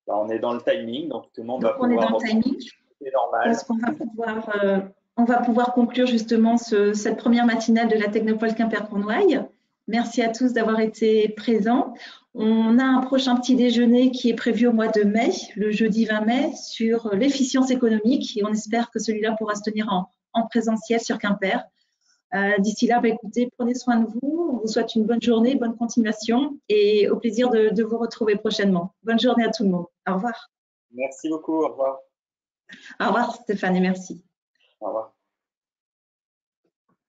Bah, on est dans le timing, donc tout le monde va pouvoir. On est dans le timing. C'est normal. Parce qu'on va pouvoir conclure justement cette première matinale de la Technopole Quimper-Cornouailles. Merci à tous d'avoir été présents. On a un prochain petit déjeuner qui est prévu au mois de mai, le jeudi 20 mai, sur l'efficience économique et on espère que celui-là pourra se tenir en présentiel sur Quimper. D'ici là, bah, écoutez, prenez soin de vous. On vous souhaite une bonne journée, bonne continuation et au plaisir de vous retrouver prochainement. Bonne journée à tout le monde. Au revoir. Merci beaucoup. Au revoir. Au revoir Stéphane et merci. Au revoir.